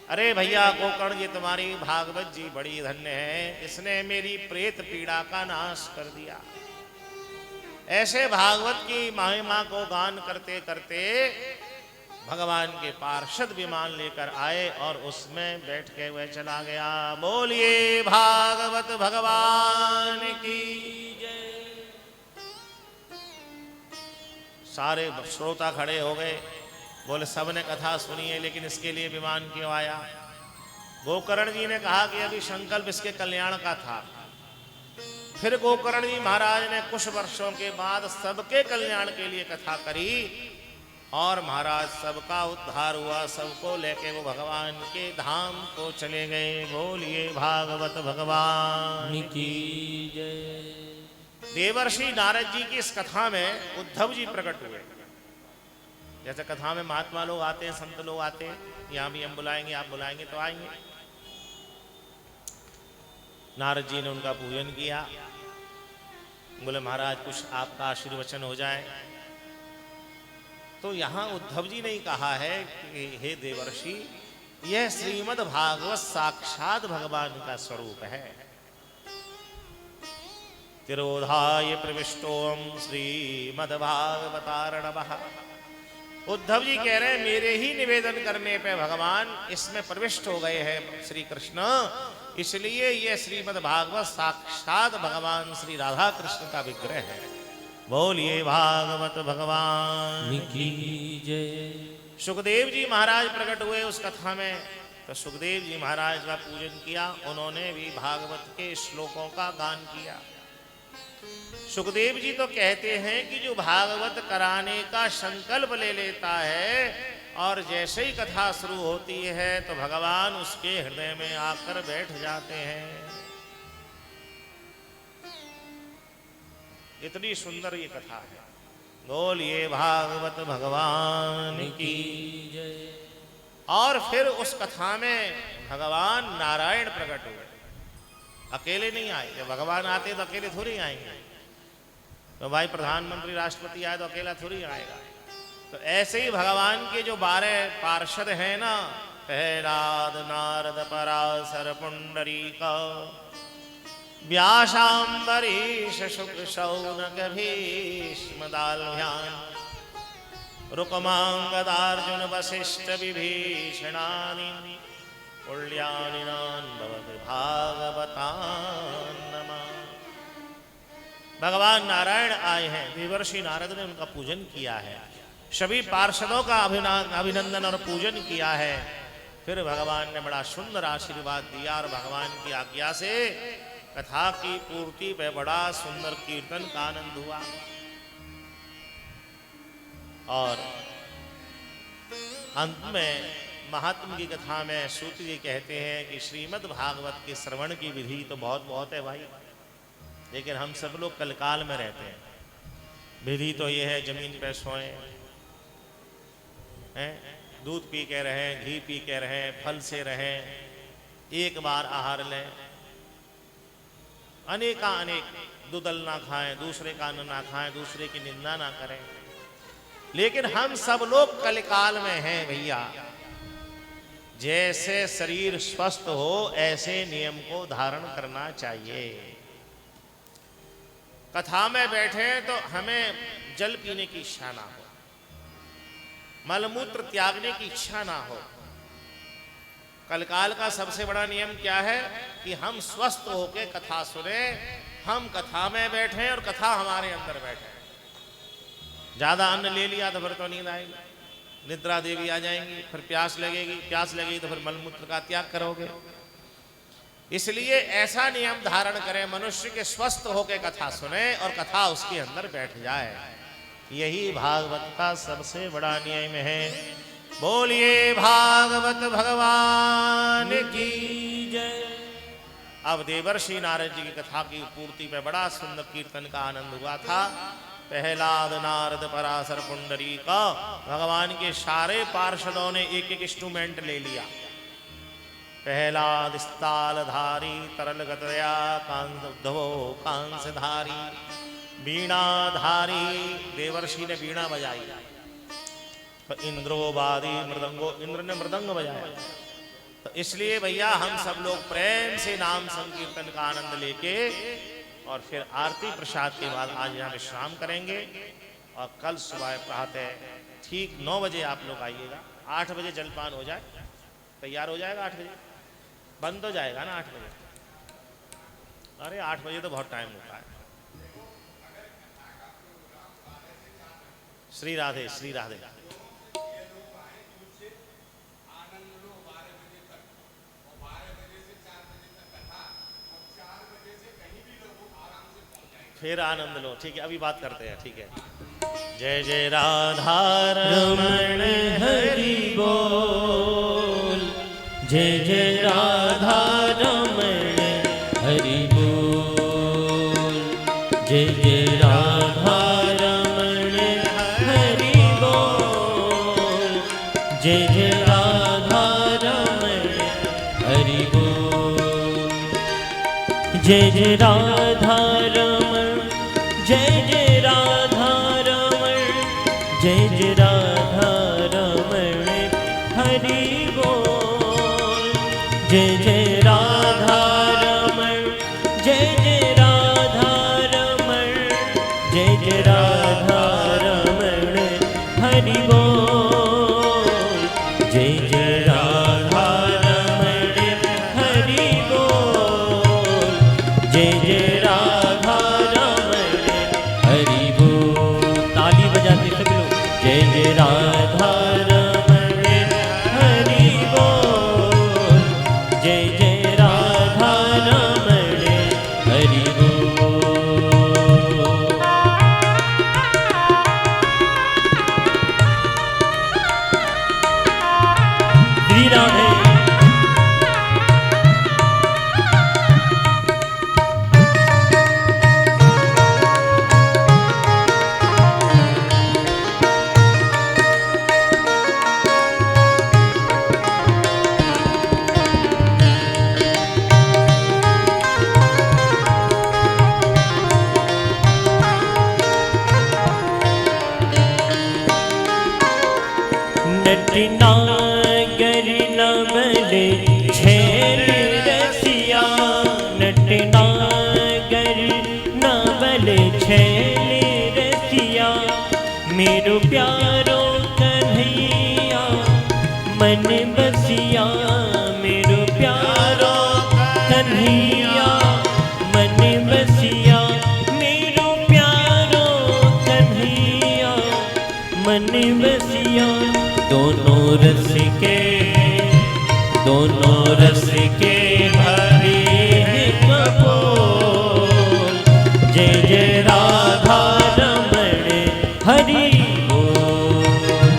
अरे भैया गोकर्ण, ये तुम्हारी भागवत जी बड़ी धन्य है, इसने मेरी प्रेत पीड़ा का नाश कर दिया। ऐसे भागवत की महिमा को गान करते करते भगवान के पार्षद विमान लेकर आए और उसमें बैठ के वह चला गया। बोलिए भागवत भगवान की जय। सारे श्रोता खड़े हो गए, बोले सबने कथा सुनी है, लेकिन इसके लिए विमान क्यों आया? गोकर्ण जी ने कहा कि अभी संकल्प इसके कल्याण का था। फिर गोकर्ण जी महाराज ने कुछ वर्षों के बाद सबके कल्याण के लिए कथा करी और महाराज सबका उद्धार हुआ, सबको लेके वो भगवान के धाम को चले गए। बोलिए भागवत भगवान की जय। देवर्षि नारद जी की इस कथा में उद्धव जी प्रकट हुए। जैसे कथा में महात्मा लोग आते हैं, संत लोग आते हैं, यहां भी हम बुलाएंगे, आप बुलाएंगे तो आएंगे। नारद जी ने उनका पूजन किया, बोले महाराज कुछ आपका आशीर्वचन हो जाए। तो यहां उद्धव जी ने कहा है कि हे देवर्षि, यह श्रीमद् भागवत साक्षात भगवान का स्वरूप है। तिरोधाय प्रविष्टोम श्रीमद्भागवतार्णवः। उद्धव जी कह रहे हैं मेरे ही निवेदन करने पे भगवान इसमें प्रविष्ट हो गए हैं श्री कृष्ण, इसलिए यह श्रीमद् भागवत साक्षात भगवान श्री राधा कृष्ण का विग्रह है। बोलिए भागवत भगवान की जय। सुखदेव जी महाराज प्रकट हुए उस कथा में, तो सुखदेव जी महाराज का पूजन किया, उन्होंने भी भागवत के श्लोकों का गान किया। सुखदेव जी तो कहते हैं कि जो भागवत कराने का संकल्प ले लेता है और जैसे ही कथा शुरू होती है तो भगवान उसके हृदय में आकर बैठ जाते हैं। इतनी सुंदर ये कथा है। बोलिए भागवत भगवान की जय। और फिर उस कथा में भगवान नारायण प्रकट हुए। अकेले नहीं आए, जब भगवान आते तो अकेले थोड़ी आएंगे। तो भाई प्रधानमंत्री राष्ट्रपति आए तो अकेला थोड़ी आएगा। तो ऐसे ही भगवान के जो 12 पार्षद हैं ना, प्रहलाद नारद पराशर पुंडरीक व्यासांबरीश शुक्र शौनक भीष्म दाल्भ्यान रुकमांगदार्जुन वसिष्ठ विभीषणानि पुण्यानिनान् भवति भागवतान् नमः। भगवान नारायण आए हैं, देवर्षि नारद ने उनका पूजन किया है, सभी पार्षदों का अभिनंदन और पूजन किया है। फिर भगवान ने बड़ा सुंदर आशीर्वाद दिया और भगवान की आज्ञा से कथा की पूर्ति पे बड़ा सुंदर कीर्तन का आनंद हुआ। और अंत में महात्मा की कथा में सूत जी कहते हैं कि श्रीमद् भागवत के श्रवण की विधि तो बहुत बहुत है भाई, लेकिन हम सब लोग कलकाल में रहते हैं। विधि तो ये है जमीन पे सोएं, दूध पी के रहें, घी पी के रहें, फल से रहें, एक बार आहार लें, अनेक दुदल ना खाएं, दूसरे का अन्न ना खाएं, दूसरे की निंदा ना करें। लेकिन हम सब लोग कलिकाल में हैं भैया। जैसे शरीर स्वस्थ हो ऐसे नियम को धारण करना चाहिए। कथा में बैठे तो हमें जल पीने की इच्छा ना हो, मलमूत्र त्यागने की इच्छा ना हो। कलकाल का सबसे बड़ा नियम क्या है कि हम स्वस्थ होकर कथा सुने, हम कथा में बैठे और कथा हमारे अंदर बैठे। ज्यादा अन्न ले लिया तो फिर तो नींद आएगी, निद्रा देवी आ जाएंगी, फिर प्यास लगेगी तो फिर मलमूत्र का त्याग करोगे। इसलिए ऐसा नियम धारण करें मनुष्य के स्वस्थ होकर कथा सुने और कथा उसके अंदर बैठ जाए। यही भागवत का सबसे बड़ा नियम है। बोलिए भागवत भगवान की जय। अब देवर्षि नारद जी की कथा की पूर्ति में बड़ा सुंदर कीर्तन का आनंद हुआ था। प्रहलाद नारद पराशर पुंडरी का भगवान के सारे पार्षदों ने एक एक इंस्ट्रूमेंट ले लिया। प्रहलाद स्थालधारी तरल गतया कांस उद्धवो कांसधारी वीणाधारी देवर्षि ने वीणा बजाई। तो इंद्रो वादी मृदंगो इंद्र ने मृदंग बजाया। तो इसलिए भैया हम सब लोग प्रेम से नाम संकीर्तन का आनंद लेके और फिर आरती प्रसाद के बाद आज यहाँ विश्राम करेंगे और कल सुबह प्रातः ठीक 9 बजे आप लोग आइएगा। 8 बजे जलपान हो जाए, तैयार हो जाएगा। 8 बजे बंद हो जाएगा ना 8 बजे। अरे 8 बजे तो बहुत टाइम होता है। श्री राधे श्री राधे। फिर आनंद लो, ठीक है। अभी बात करते हैं, ठीक है। जय जय राधा रमण हरि बोल, जय जय राधा रमण हरि बोल, जय जय राधा रमण हरि बोल, जय जय राधा रमण हरि बोल, जय जय राधा रमण, जय जय राधा रमण, जय जय राधा रमण हरि बोल, जय जय राधा रमण, जय जय राधा रमण, जय जय राधा रमण हरि बोल, जय जय राधा रमण हरि बोल, जय जय राधा रमण हरि बोल। ताली बजाते सब लोग। जय जय राधा रमण हरि बोल, जय जय राधा रमण हरि बोल। श्री राधे। नटनागर नमल छेल रसिया, नटनागर नमल छेल रसिया, मेरो प्यारो कन्हैया मन बसिया, मेरो प्यारो कन्हैया मन बसिया, मेरो प्यारो कन्हैया मन बसिया। दोनों रस के हरि कपोल, जय जय राधा रमण हरि बोल,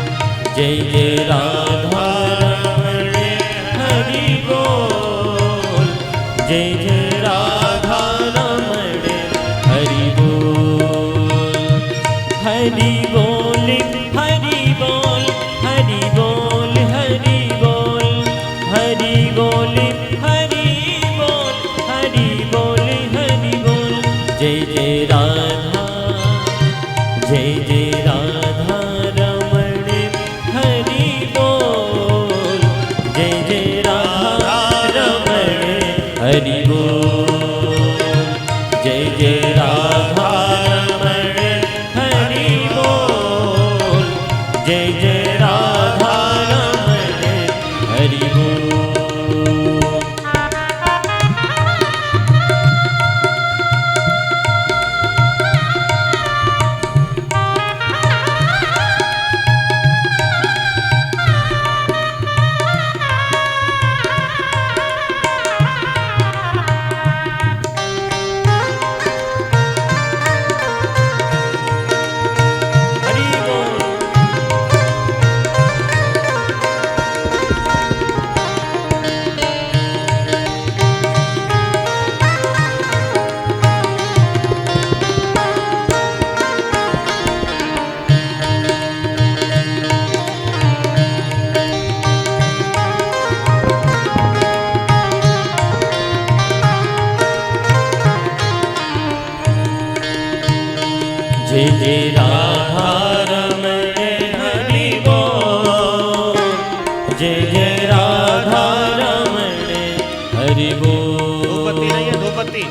जय जय राधा रमण हरि बोल, जय जय राधा रमण हरि बोल, हरि बोल, हरि बोल, हरि बोल, हरि बोल, हरि बोल, हरि बोल, हरि बोल, हरि बोल। जय जय राधा, जय जय राधा रमण हरि बोल, जय जय राधा रमण हरि बोल, जय जय राधा रमण हरि बोल, जय जय राधा रमण हरि बोल। जय राधा रमण हरि बोल, जय जय राधा रमण हरि बोल। धूपबत्ती नहीं है, धूपबत्ती।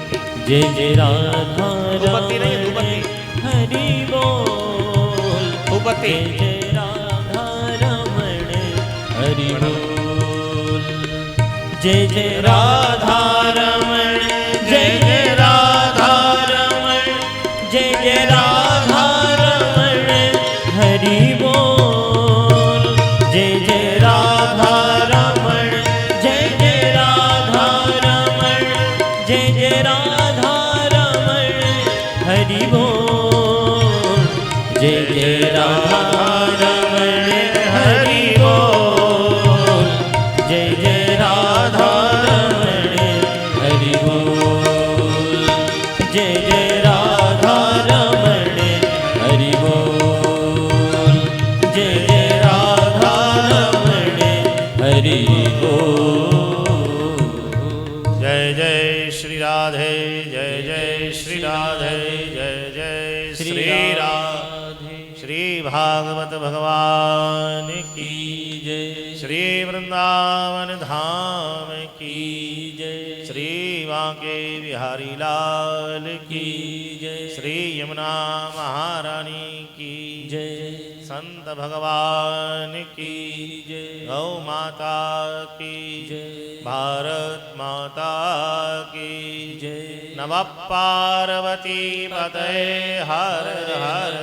जय जय राधा धूपबत्ती नहीं है, धूपबत्ती। हरि बोल, धूपबत्ती। जय जय राधा रमण हरि बोल, जय जय राधा रमण, जय जय राधा रमण, जय जय राधा रमण हरि बोल, जय जय राधा रमण, जय जय राधा रमण, जय जय राधा रमण हरि बोल, जय जय राधा रमण हरि बोल, जय जय राधा रमण हरि बोल, जय जय राधा रमण हरि बोल, जय जय राधा रमण हरि बोल। जय जय श्री राधे, जय जय श्री राधे, जय जय श्री राधे। श्री भागवत भगवान की जय, श्री वृंदावन धाम की जय, श्री बांके बिहारी लाल की जय, श्री यमुना महारानी की जय, संत भगवान की जय, गौ माता की जय, भारत माता की जय, नमः पार्वती पतये हर हर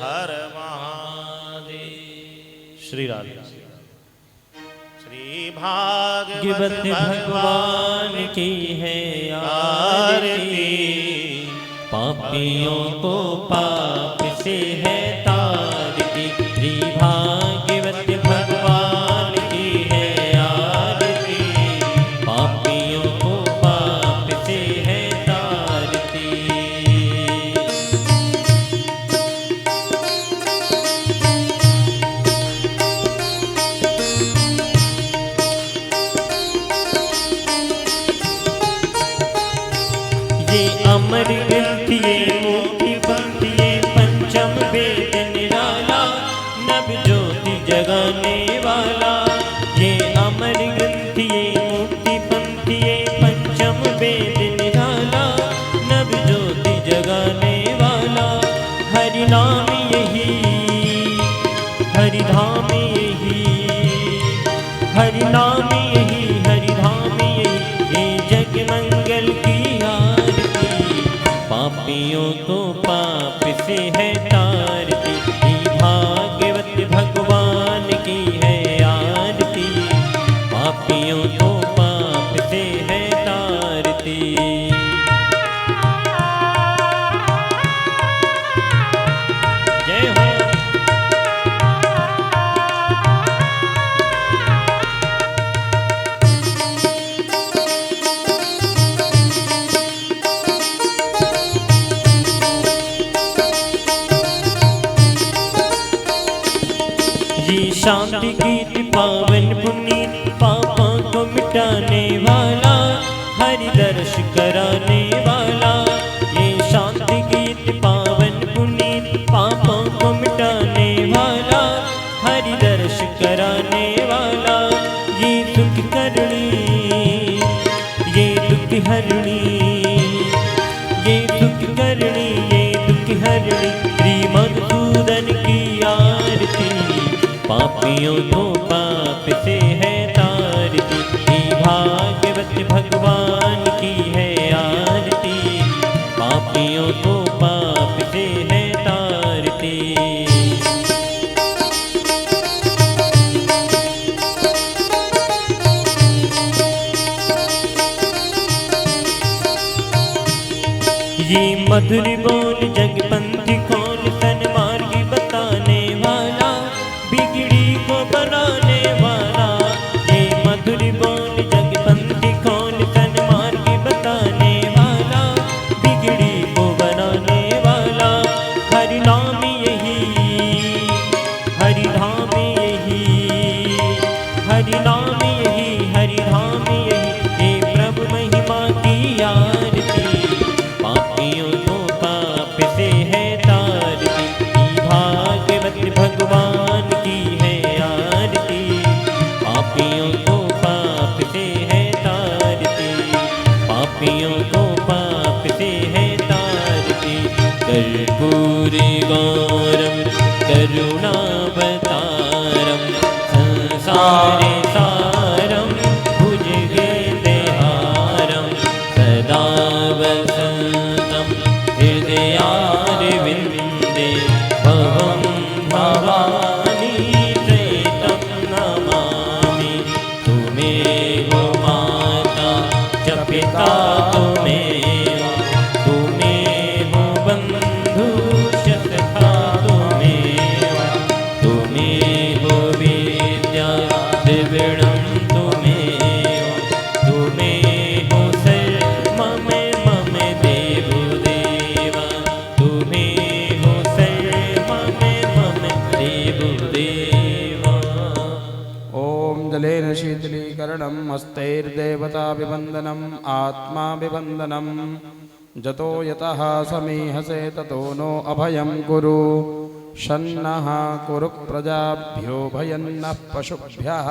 हर महादेव। श्री राधे। श्री भागवत भगवान की है आरती, पापियों को पाप से है तारती। श्री भागवत भगवान की है आरती, पापियों को पाप से है तारती। ये अमर ग्रंथ ये मुक्ति पंथ ये पंचम वेद निराला, नव ज्योति जगाने वाला। ये अमर ग्रंथ ये मुक्ति पंथ ये पंचम वेद निराला, नव ज्योति जगाने वाला। हरि नाम यही, हरि धाम यही, हरि नाम यही, हरि धाम यही। ये जग मंगल की आरती, पापियों को पाप से है तारती। ये भागवत भगवान की है आरती, पापियों को पाप से है तारती। जय हो। ये शांति गीत पावन पुनीत, पापों को मिटाने वाला, हरि दर्श कराने वाला। ये शांति गीत पावन पुनीत, पापों को मिटाने वाला, हरि दर्श कराने वाला। ये दुख करणी, ये दुख हरणी, ये दुख करणी, ये दुख हरणी। श्री मधुसूदन की आरती, पापियों को पाप से है तारती। ये भागवत भगवान की है आरती, पापियों को पाप से है तारती। ये मधुर बोल जगपंथी कौन सन्मार्गी बताने वाला, बिगड़ी को बनाने वाला। ये मधुर बोल जगपंथी कौन सन्मार्गी बताने वाला, बिगड़ी को बनाने वाला। हरि नाम यही, हरि धाम यही, हरि नाम यही, हरि धाम यही। हे प्रभु महिमा की आरती, पापियों को पाप से है गौरं करुणावतारं संसारे सारं भुजगेन्द्रहारं सदा वसन्तं हृदयारविन्दे भवं भवानी प्रेतं नमामि। तुमेव माता च पिता तुमेव, तुमेव बन्धु च सखा तुमेव, तुमेव विद्या द्रविणं तुमेव, तुमेव सर्वं मम देवदेव, तुमेव सर्वं मम देवदेव। ॐ जलेन शीतलीकरणं हस्तैर्देवताभिवन्दनम् आत्माभिवन्दनं जतो यतः समीहसे ततो नो अभयं कुरु। शन्नः कुरु प्रजाभ्यो भयन्नः पशुभ्यः